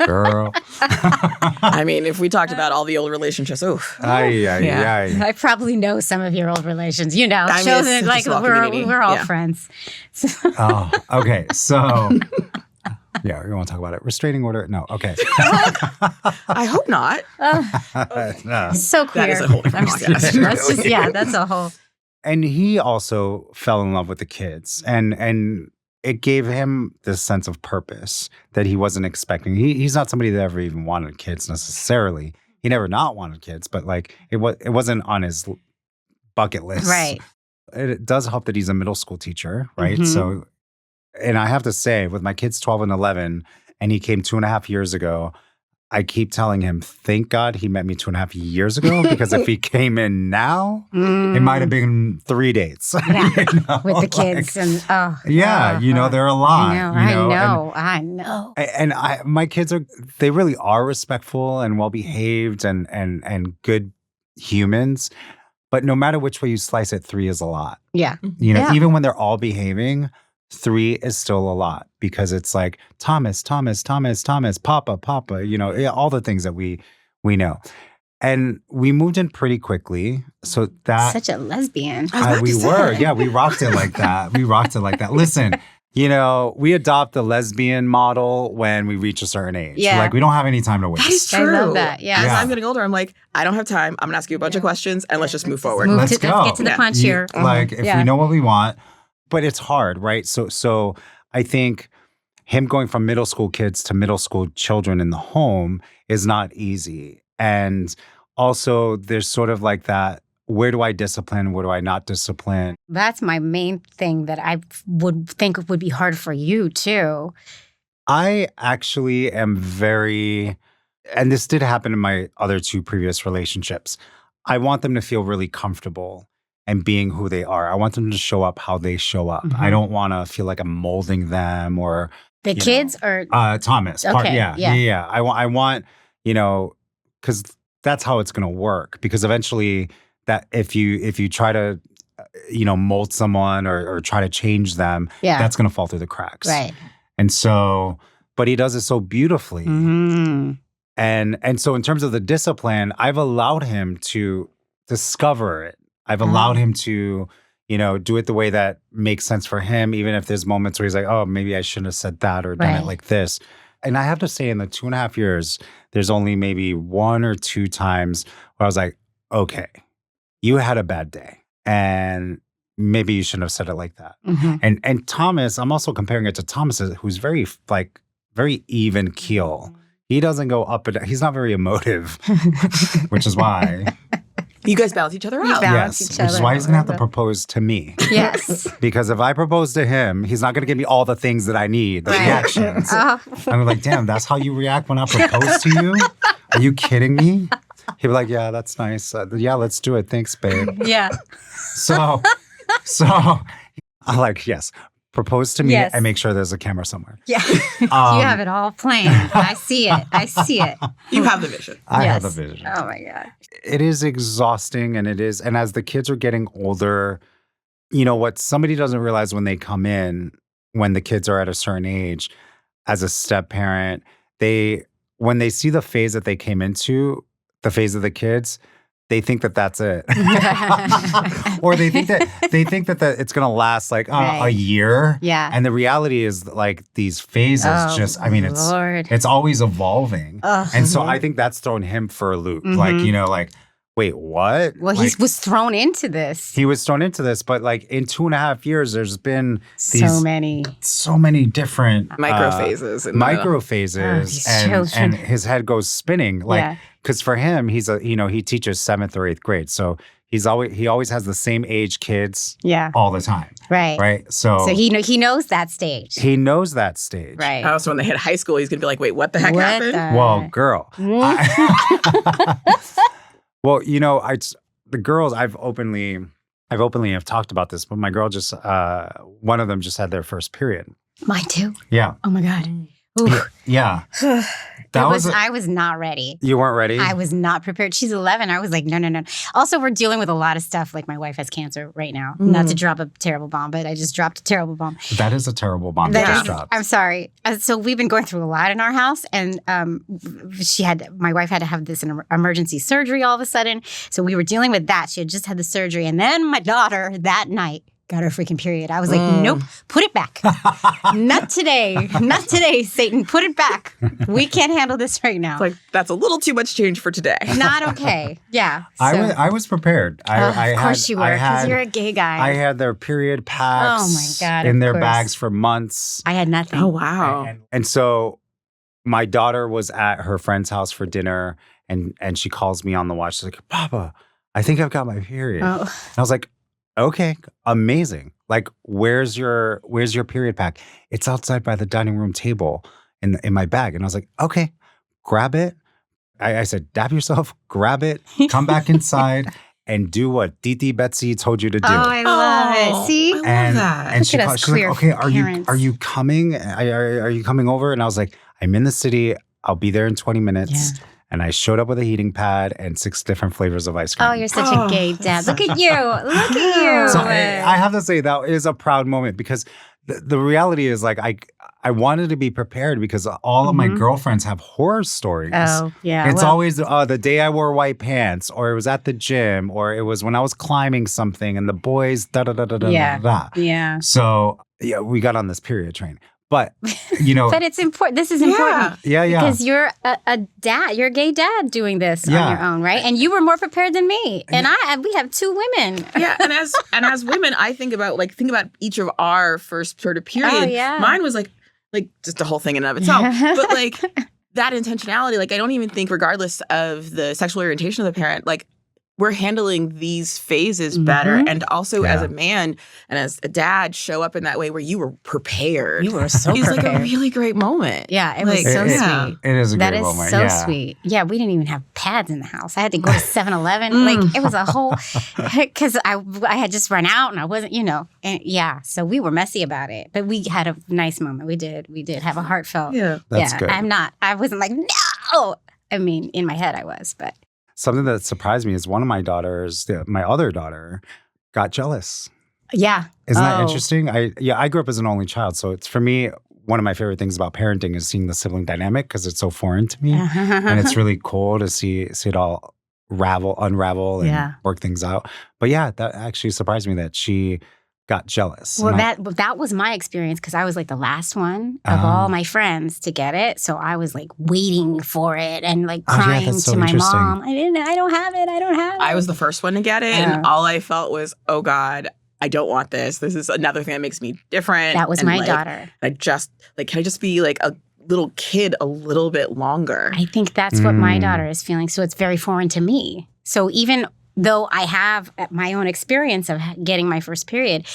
Girl. I mean, if we talked about all the old relationships, oof. I probably know some of your old relations. We're all friends. Oh, okay. So, yeah, we want to talk about it. Restraining order? No. Okay. I hope not. So clear. That is a whole different podcast. That's a whole. And he also fell in love with the kids, and it gave him this sense of purpose that he wasn't expecting. He's not somebody that ever even wanted kids necessarily. He never not wanted kids, but it wasn't on his bucket list. Right. It does help that he's a middle school teacher, right? Mm-hmm. So, and I have to say, with my kids 12 and 11, and he came 2.5 years ago, I keep telling him, thank God he met me 2.5 years ago, because if he came in now, it might have been 3 dates. Yeah. With the kids. They're a lot. I know. And my kids they really are respectful and well-behaved and good humans. But no matter which way you slice it, 3 is a lot. Yeah. Even when they're all behaving, 3 is still a lot because it's like Thomas, Papa, all the things that we know. And we moved in pretty quickly. So that Such a lesbian. we were. Yeah, we rocked it like that. Listen, we adopt the lesbian model when we reach a certain age. Yeah. Like, we don't have any time to waste. That is true. I love that. Yeah. As Yeah. I'm getting older, I'm like, I don't have time. I'm going to ask you a bunch of questions and let's just move forward. Let's go. Let's get to the punch here. Like, if we know what we want, but it's hard, right? So I think him going from middle school kids to middle school children in the home is not easy. And also there's sort of like that, where do I discipline? Where do I not discipline? That's my main thing that I would think would be hard for you too. I actually am very, and this did happen in my other 2 previous relationships. I want them to feel really comfortable and being who they are. I want them to show up how they show up. I don't want to feel like I'm molding them or The kids or Thomas. Okay, Yeah. I want, because that's how it's going to work. Because eventually, that if you try to, mold someone or try to change them, that's going to fall through the cracks. right. And so, but he does it so beautifully. Mm-hmm. And so in terms of the discipline, I've allowed him to discover it. I've allowed him to, do it the way that makes sense for him, even if there's moments where he's like, oh, maybe I shouldn't have said that or done it like this. And I have to say, in the 2.5 years, there's only maybe 1 or 2 times where I was like, okay, you had a bad day. And maybe you shouldn't have said it like that. Mm-hmm. And Thomas, I'm also comparing it to Thomas, who's very even keel. He doesn't go up and down. He's not very emotive, which is why. You guys balance each other out. balance Yes, each which is other why he's going to have to out. propose to me. Yes. Because if I propose to him, he's not going to give me all the things that I need, the reactions. I'm like, damn, that's how you react when I propose to you? Are you kidding me? He'd be like, yeah, that's nice. Yeah, let's do it. Thanks, babe. Yeah. So I'm like, yes, propose to me Yes. and make sure there's a camera somewhere. Yeah. You have it all planned. I see it. You have the vision. I have Yes. the vision. Oh my God. It is exhausting and as the kids are getting older, what somebody doesn't realize when they come in, when the kids are at a certain age, as a step parent, when they see the phase that they came into, the phase of the kids, they think that that's it. Or they think that it's going to last like a year. Yeah. And the reality is like these phases it's always evolving. And so I think that's thrown him for a loop. Like, wait, what? Well, he was thrown into this. He was thrown into this, but like in 2.5 years, there's been So many different Micro phases. these and children. his head goes spinning. Like, because for him, he teaches 7th or 8th grade, so he always has the same age kids. All the time. Right. So he knows that stage. He knows that stage. Right. So when they hit high school, he's going to be like, wait, what the heck happened? Well, girl. Well, the girls, I've openly have talked about this, but my girl just, one of them just had their first period. Mine too. Yeah. Oh my God. Ooh. Yeah. I was not ready. You weren't ready? I was not prepared. She's 11. I was like, no. Also, we're dealing with a lot of stuff. Like my wife has cancer right now. Not to drop a terrible bomb, but I just dropped a terrible bomb. That is a terrible bomb to just drop. I'm sorry. So we've been going through a lot in our house, and my wife had to have this emergency surgery all of a sudden. So we were dealing with that. She had just had the surgery, and then my daughter that night got her freaking period. I was like, nope, put it back. Not today. Not today, Satan. Put it back. We can't handle this right now. It's like, that's a little too much change for today. Not okay. Yeah. So, I was prepared. of course you were, because you're a gay guy. I had their period packs Oh my God, in of their course. bags for months. I had nothing. Oh, wow. And so my daughter was at her friend's house for dinner, and she calls me on the watch. She's like, Papa, I think I've got my period. Oh. And I was like, okay, amazing. Like, where's your period pack? It's outside by the dining room table in my bag. And I was like, okay, grab it. I said, dab yourself, grab it, come back inside, and do what Titi Betsy told you to do. Oh, I love it. See? I love and that. and Look at us she's like, queer okay, parents. are you coming? Are you coming over? And I was like, I'm in the city. I'll be there in 20 minutes. Yeah. And I showed up with a heating pad and 6 different flavors of ice cream. Oh, you're such a gay dad. Look at you. Look at you. So I have to say that is a proud moment because the reality is like I wanted to be prepared because all of my girlfriends have horror stories. Oh, yeah. It's always the day I wore white pants, or it was at the gym, or it was when I was climbing something and the boys da da da da da da da. Yeah. So yeah, we got on this period train. But, you know. But it's important. This is important. Yeah. Because you're a dad. You're a gay dad doing this on your own, right? And you were more prepared than me. And we have two women. Yeah. And as women, I think about each of our first sort of period. Oh, yeah. Mine was like just a whole thing in and of itself. But like that intentionality, like I don't even think regardless of the sexual orientation of the parent, like we're handling these phases better. And also as a man and as a dad, show up in that way where you were prepared. You were so prepared. It's like a really great moment. Yeah, it was so sweet. It is a great moment. That is so sweet. Yeah, we didn't even have pads in the house. I had to go to 7-Eleven. Like, it was a whole, because I had just run out and I wasn't, and so we were messy about it. But we had a nice moment. We did have a heartfelt. Yeah. That's good. I wasn't like, no. I mean, in my head I was, but. Something that surprised me is one of my daughters, my other daughter, got jealous. Yeah. Isn't that interesting? I grew up as an only child. So it's, for me, one of my favorite things about parenting is seeing the sibling dynamic because it's so foreign to me. And it's really cool to see it all unravel and work things out. But yeah, that actually surprised me that she got jealous. Well, that was my experience because I was like the last one of all my friends to get it. So I was like waiting for it and like crying to my mom. I don't have it. I was the first one to get it. And all I felt was, oh God, I don't want this. This is another thing that makes me different. That was my daughter. Can I just be like a little kid a little bit longer? I think that's what my daughter is feeling. So it's very foreign to me. So even though I have my own experience of getting my first period,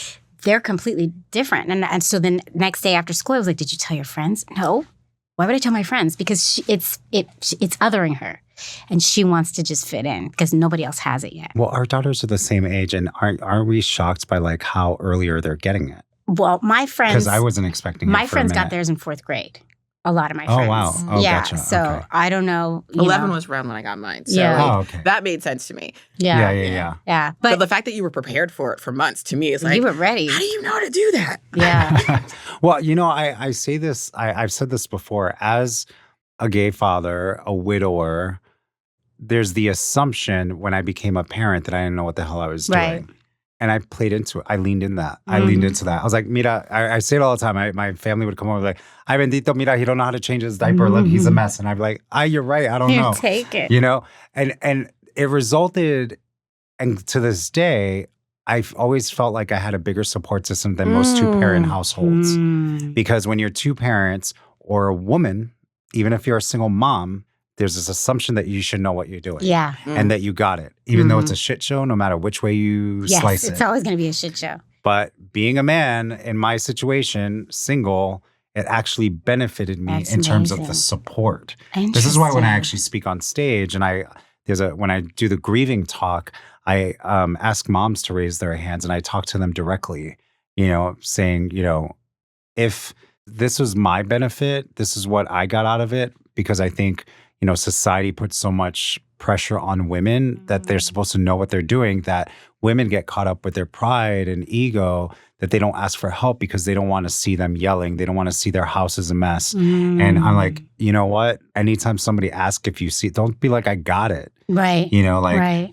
they're completely different. And so the next day after school, I was like, did you tell your friends? No. Why would I tell my friends? Because it's othering her. And she wants to just fit in because nobody else has it yet. Well, our daughters are the same age. And aren't we shocked by like how earlier they're getting it? Well, my friends. Because I wasn't expecting it. My friends got theirs in 4th grade. A lot of my friends. Oh, wow. Oh, yeah. Gotcha. So okay. I don't know. 11 was around when I got mine. So okay. That made sense to me. Yeah. But the fact that you were prepared for it for months to me is like, you were ready. How do you know how to do that? Yeah. Well, I say this, I've said this before, as a gay father, a widower, there's the assumption when I became a parent that I didn't know what the hell I was doing. And I played into it. I leaned in that. I leaned into that. I was like, mira, I say it all the time. My family would come over like, ay, bendito, mira, he don't know how to change his diaper. Look, he's a mess. And I'd be like, you're right. I don't know. Take it. And it resulted, and to this day, I've always felt like I had a bigger support system than most two-parent households. Because when you're two parents or a woman, even if you're a single mom, there's this assumption that you should know what you're doing. Yeah. And that you got it. Even though it's a shit show, no matter which way you slice it. It's always going to be a shit show. But being a man in my situation, single, it actually benefited me in terms of the support. This is why when I actually speak on stage and when I do the grieving talk, I ask moms to raise their hands and I talk to them directly, saying, if this was my benefit, this is what I got out of it, because I think society puts so much pressure on women that they're supposed to know what they're doing, that women get caught up with their pride and ego, that they don't ask for help because they don't want to see them yelling. They don't want to see their house as a mess. And I'm like, you know what? Anytime somebody asks if you see, don't be like, I got it. Right.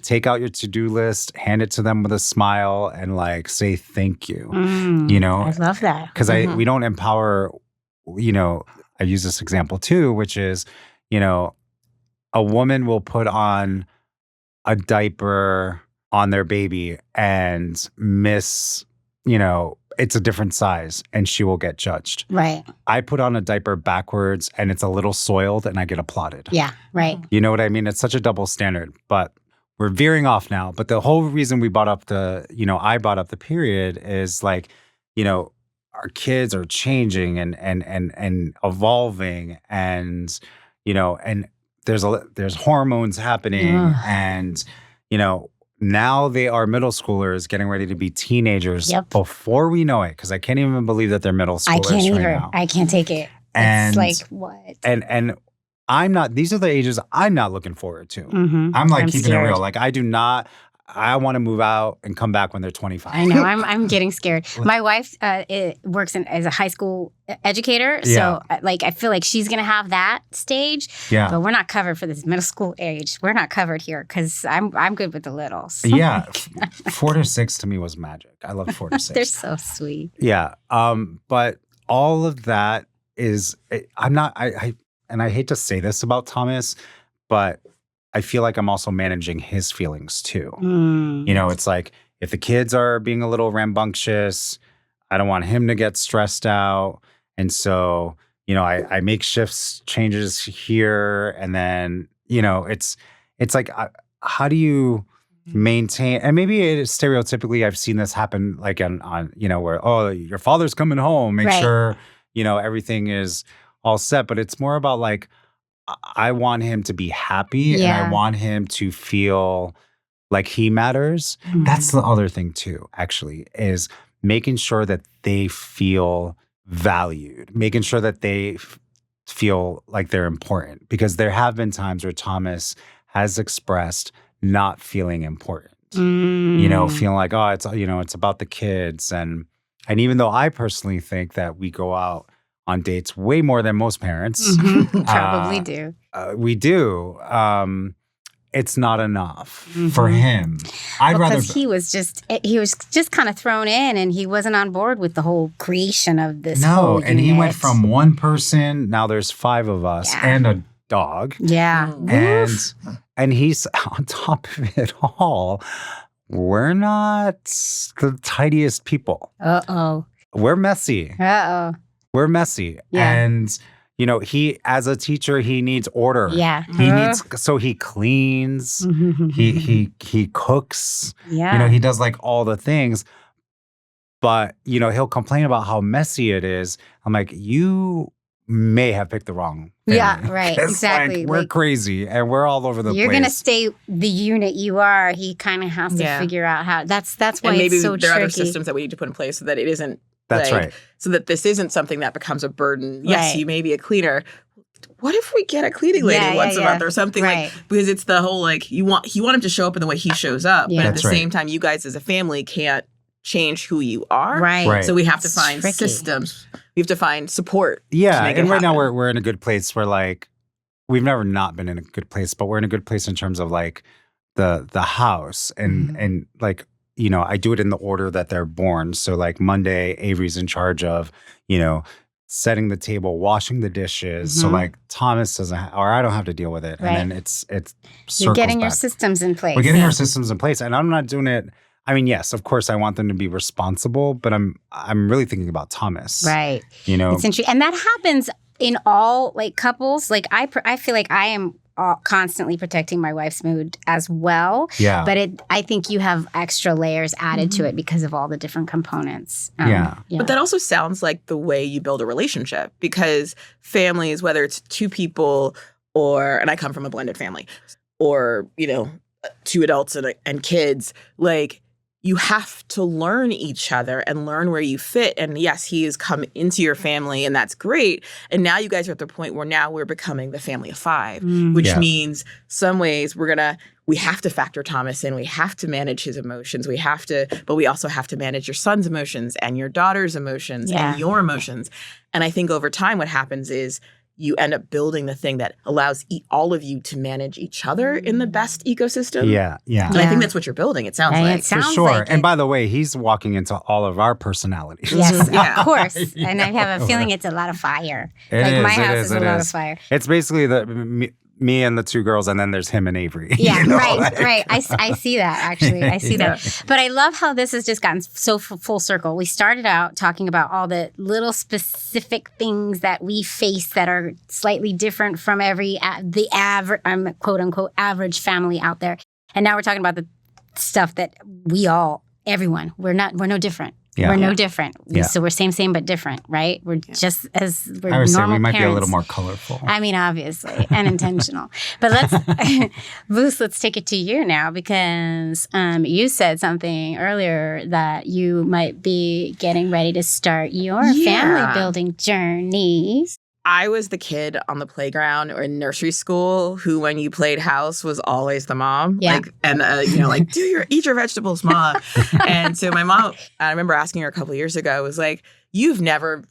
Take out your to-do list, hand it to them with a smile and like say thank you. I love that. Because we don't empower, I use this example too, which is, a woman will put on a diaper on their baby and miss, it's a different size and she will get judged. Right. I put on a diaper backwards and it's a little soiled and I get applauded. Yeah, right. You know what I mean? It's such a double standard, but we're veering off now. But the whole reason we brought up I brought up the period is like, our kids are changing and evolving and, and there's hormones happening and, now they are middle schoolers getting ready to be teenagers before we know it. Because I can't even believe that they're middle schoolers. I can't either. Now. I can't take it. And, it's like, what? And I'm not, these are the ages I'm not looking forward to. I'm like keeping it real. Like I do not, I want to move out and come back when they're 25. I know. I'm getting scared. My wife works as a high school educator. So I feel like she's going to have that stage. Yeah. But we're not covered for this middle school age. We're not covered here because I'm good with the littles. Yeah. 4 to 6 to me was magic. I love 4 to 6. They're so sweet. Yeah. But all of that is, I'm not, and I hate to say this about Thomas, but I feel like I'm also managing his feelings too. You know, it's like if the kids are being a little rambunctious, I don't want him to get stressed out. And so, you know, I make changes here. And then, you know, it's like, how do you maintain, and maybe it is stereotypically, I've seen this happen like on you know, where, oh, your father's coming home, make sure, you know, everything is all set. But it's more about like, I want him to be happy and I want him to feel like he matters. That's the other thing too, actually, is making sure that they feel valued, making sure that they feel like they're important. Because there have been times where Thomas has expressed not feeling important, you know, feeling like, oh, it's, you know, it's about the kids. And even though I personally think that we go out on dates way more than most parents. Probably do. We do. It's not enough for him. I'd rather, because he was just kind of thrown in, and he wasn't on board with the whole creation of this. No, and he went from one person. Now there's 5 of us and a dog. Yeah, and he's on top of it all. We're not the tidiest people. We're messy. We're messy. Yeah. And, you know, he, as a teacher, he needs order. Yeah. He needs, so he cleans, he cooks, you know, he does like all the things. But, you know, he'll complain about how messy it is. I'm like, you may have picked the wrong family. Yeah, right. Exactly. Like, we're crazy and we're all over the place. You're going to stay the unit you are. He kind of has to figure out how. That's why and maybe it's so there are tricky. other systems that we need to put in place so that it isn't. That's like, right. So that this isn't something that becomes a burden. Yes, you may be a cleaner. What if we get a cleaning lady once a month or something like? Because it's the whole like you want him to show up in the way he shows up, but at the same time, you guys as a family can't change who you are. Right. So we have to find systems. We have to find support. Yeah, to make and it right now happen. we're in a good place where like we've never not been in a good place, but we're in a good place in terms of like the house and like. You know, I do it in the order that they're born. So like Monday, Avery's in charge of, you know, setting the table, washing the dishes. So like Thomas doesn't, or I don't have to deal with it. And then it's You're getting your back. systems in place. We're getting our systems in place. And I'm not doing it. I mean, yes, of course I want them to be responsible, but I'm really thinking about Thomas. Right. You know, it's interesting. And that happens in all like couples. Like I feel like I am constantly protecting my wife's mood as well. Yeah. But I think you have extra layers added to it because of all the different components. But that also sounds like the way you build a relationship, because families, whether it's 2 people or, and I come from a blended family, or, you know, 2 adults and kids, like you have to learn each other and learn where you fit. And yes, he has come into your family and that's great. And now you guys are at the point where now we're becoming the family of 5, which means some ways we have to factor Thomas in. We have to manage his emotions. But we also have to manage your son's emotions and your daughter's emotions and your emotions. And I think over time what happens is you end up building the thing that allows all of you to manage each other in the best ecosystem. Yeah. And I think that's what you're building, it sounds like. It sounds for sure. like and by the way, he's walking into all of our personalities. Yes, of course. And I have a feeling it's a lot of fire. My house is a lot of fire. It's basically me and the 2 girls, and then there's him and Avery. Yeah, you know, right. I see that, actually. I see that. But I love how this has just gotten so full circle. We started out talking about all the little specific things that we face that are slightly different from the average, quote unquote, average family out there. And now we're talking about the stuff that everyone, we're no different. Yeah. We're no different. Yeah. So we're same, but different, right? We're just as we're I would say normal we might parents. be a little more colorful. I mean, obviously, and intentional. But let's take it to you now, because you said something earlier that you might be getting ready to start your family building journey. I was the kid on the playground or in nursery school who, when you played house, was always the mom. Yeah. Like, and like, eat your vegetables, mom. And so my mom, I remember asking her a couple of years ago, was like, you've never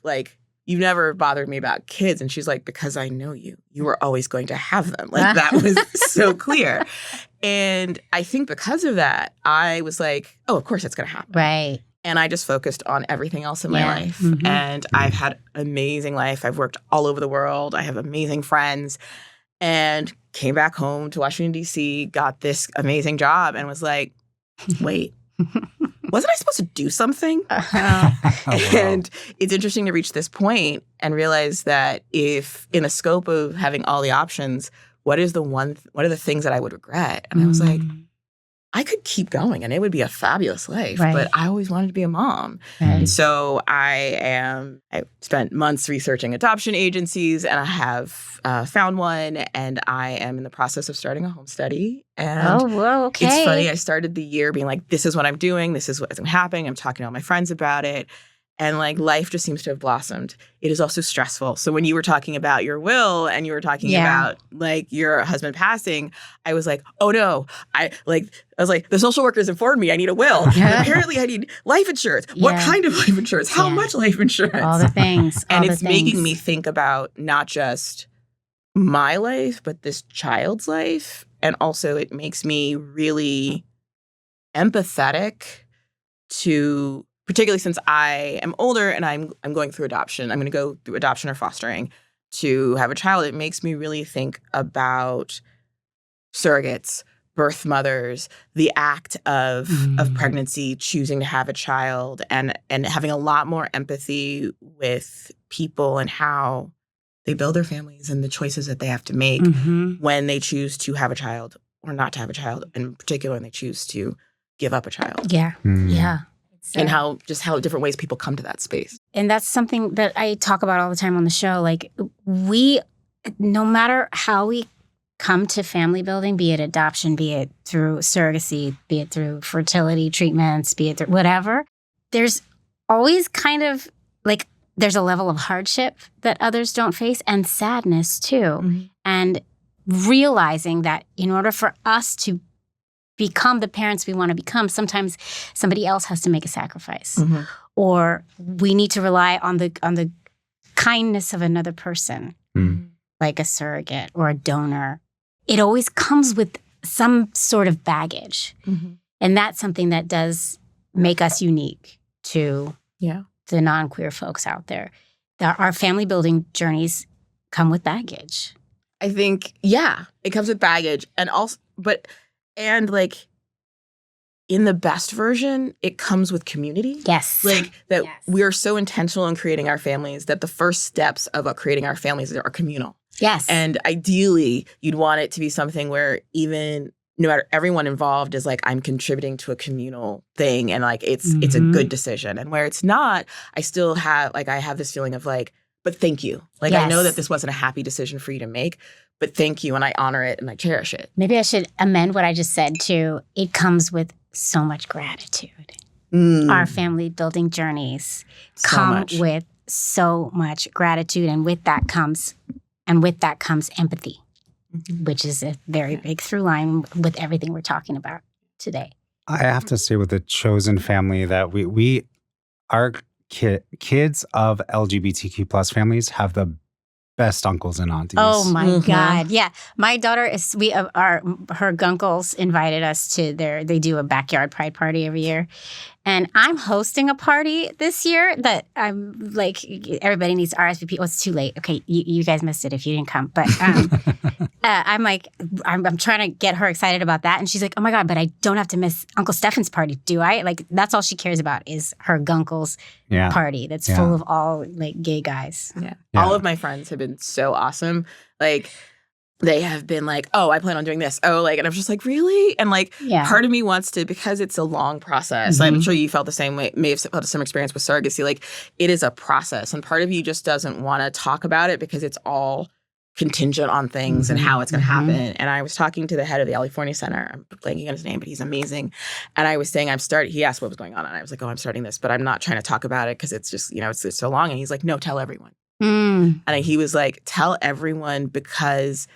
bothered me about kids. And she's like, because I know you were always going to have them. Like, that was so clear. And I think because of that, I was like, oh, of course that's going to happen. Right. And I just focused on everything else in my life. Mm-hmm. And I've had an amazing life. I've worked all over the world. I have amazing friends. And came back home to Washington, D.C., got this amazing job and was like, wait, wasn't I supposed to do something? And it's interesting to reach this point and realize that if in the scope of having all the options, what are the things that I would regret? And I was like, I could keep going and it would be a fabulous life, but I always wanted to be a mom. And so I spent months researching adoption agencies, and I have found one, and I am in the process of starting a home study. And okay. It's funny, I started the year being like, this is what I'm doing. This is what's happening. I'm talking to all my friends about it. And like life just seems to have blossomed. It is also stressful. So when you were talking about your will and you were talking about like your husband passing, I was like, oh no. I was like, the social workers informed me I need a will. Apparently I need life insurance. What kind of life insurance? How much life insurance? All the things. And it's making me think about not just my life, but this child's life. And also it makes me really empathetic to, particularly since I am older and I'm going through adoption. I'm going to go through adoption or fostering to have a child. It makes me really think about surrogates, birth mothers, the act of pregnancy, choosing to have a child, and having a lot more empathy with people and how they build their families and the choices that they have to make when they choose to have a child or not to have a child, and in particular when they choose to give up a child. Yeah. And how different ways people come to that space. And that's something that I talk about all the time on the show. Like, no matter how we come to family building, be it adoption, be it through surrogacy, be it through fertility treatments, be it through whatever, there's always kind of like, there's a level of hardship that others don't face, and sadness too. And realizing that in order for us to become the parents we want to become, sometimes somebody else has to make a sacrifice, or we need to rely on the kindness of another person, like a surrogate or a donor. It always comes with some sort of baggage, and that's something that does make us unique to the non-queer folks out there. Our family building journeys come with baggage. I think, it comes with baggage, and also, and like in the best version, it comes with community. Yes. Like that we are so intentional in creating our families that the first steps of creating our families are communal. Yes. And ideally, you'd want it to be something where even no matter everyone involved is like, I'm contributing to a communal thing, and like it's a good decision. And where it's not, I still have I have this feeling of like, but thank you. Like I know that this wasn't a happy decision for you to make, but thank you, and I honor it and I cherish it. Maybe I should amend what I just said to, it comes with so much gratitude. Our family building journeys come with so much gratitude, and with that comes empathy, which is a very big through line with everything we're talking about today. I have to say with the chosen family that we our kids of LGBTQ plus families have the best uncles and aunties. Oh my God. Yeah. My daughter is, her gunkles invited us to they do a backyard pride party every year. And I'm hosting a party this year that I'm like, everybody needs to RSVP. Oh, it's too late. Okay, you guys missed it if you didn't come. But I'm like, I'm trying to get her excited about that. And she's like, oh my God, but I don't have to miss Uncle Stefan's party, do I? Like, that's all she cares about is her gunkle's party that's full of all like gay guys. Yeah. All of my friends have been so awesome. Like, they have been like, oh, I plan on doing this. Oh, like, and I'm just like, really? And like, part of me wants to, because it's a long process. I'm sure you felt the same way, may have felt the same experience with surrogacy. Like, it is a process. And part of you just doesn't want to talk about it because it's all contingent on things and how it's going to happen. And I was talking to the head of the California Center. I'm blanking on his name, but he's amazing. And I was saying, he asked what was going on. And I was like, oh, I'm starting this, but I'm not trying to talk about it because it's just, it's so long. And he's like, no, tell everyone. Mm. And he was like, tell everyone, because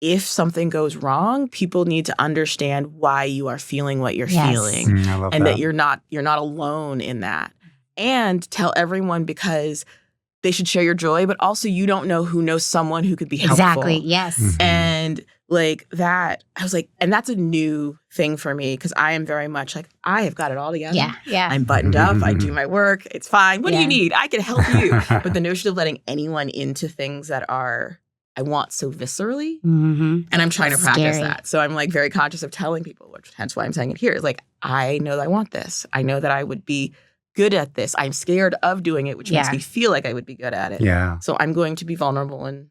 if something goes wrong, people need to understand why you are feeling what you're feeling. I love And that you're not alone in that. And tell everyone, because they should share your joy, but also you don't know who knows someone who could be helpful. Exactly. Yes. Mhm. And like that, I was like, and that's a new thing for me, because I am very much like, I have got it all together. Yeah. Yeah. I'm buttoned up. I do my work. It's fine. What do Yeah. you need? I can help you. But the notion of letting anyone into things that I want so viscerally, Mm-hmm. and I'm trying to practice Scary. that. So I'm like very conscious of telling people, which hence why I'm saying it here, is like, I know that I want this. I know that I would be good at this. I'm scared of doing it, which makes Yeah. me feel like I would be good at it. Yeah. So I'm going to be vulnerable and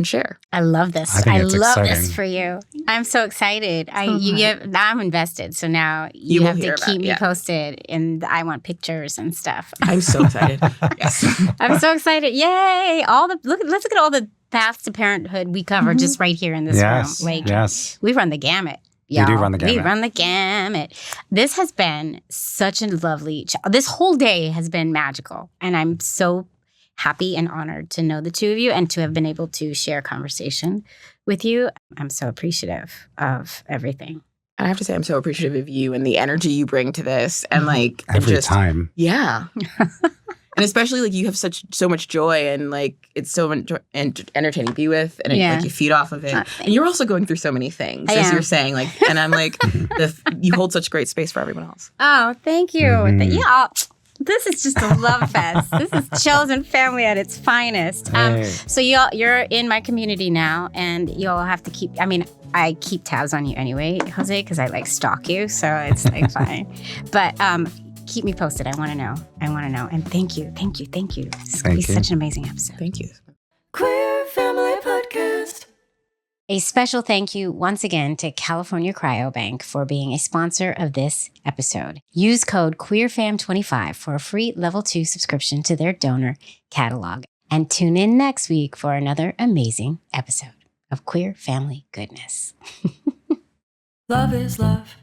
share. I love this. I think it's love exciting. this for you. I'm so excited. am I'm invested. So now You you will have hear to about keep it, me yeah. posted, and I want pictures and stuff. I'm so excited. Yes. I'm so excited. Yay. Let's look at all the paths to parenthood we cover just right here in this Yes. room. Like, Yes. we run the gamut. You do y'all. run the gamut. We run the gamut. This has been such a lovely, this whole day has been magical. And I'm so happy and honored to know the two of you and to have been able to share conversation with you. I'm so appreciative of everything. I have to say, I'm so appreciative of you and the energy you bring to this. And like, and Every just, time. yeah. And especially like you have so much joy, and like it's so entertaining to be with, and Yeah. like you feed off of it. And you're also going through so many things, I as am. you're saying, like, and I'm like, you hold such great space for everyone else. Oh, thank you. Mhm. Yeah. This is just a love fest. This is chosen family at its finest. Hey. So you're in my community now, and you'll have to keep. I mean, I keep tabs on you anyway, Jose, because I like stalk you, so it's like fine. But keep me posted. I want to know. And thank you. It's gonna be Thank you. such an amazing episode. Thank you. Queer Family Podcast. A special thank you once again to California Cryobank for being a sponsor of this episode. Use code QueerFam25 for a free level 2 subscription to their donor catalog. And tune in next week for another amazing episode of Queer Family Goodness. Love is love.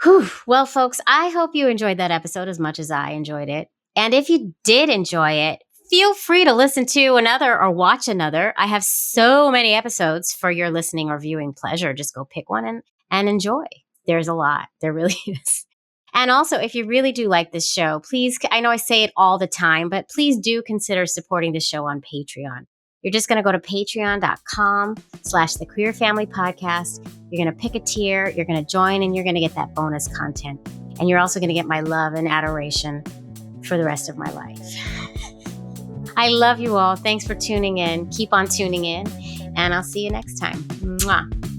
Whew. Well, folks, I hope you enjoyed that episode as much as I enjoyed it. And if you did enjoy it, feel free to listen to another or watch another. I have so many episodes for your listening or viewing pleasure. Just go pick one and enjoy. There's a lot. There really is. And also, if you really do like this show, please, I know I say it all the time, but please do consider supporting the show on Patreon. You're just going to go to patreon.com/The Queer Family Podcast. You're going to pick a tier, you're going to join, and you're going to get that bonus content. And you're also going to get my love and adoration for the rest of my life. I love you all. Thanks for tuning in. Keep on tuning in, and I'll see you next time. Mwah.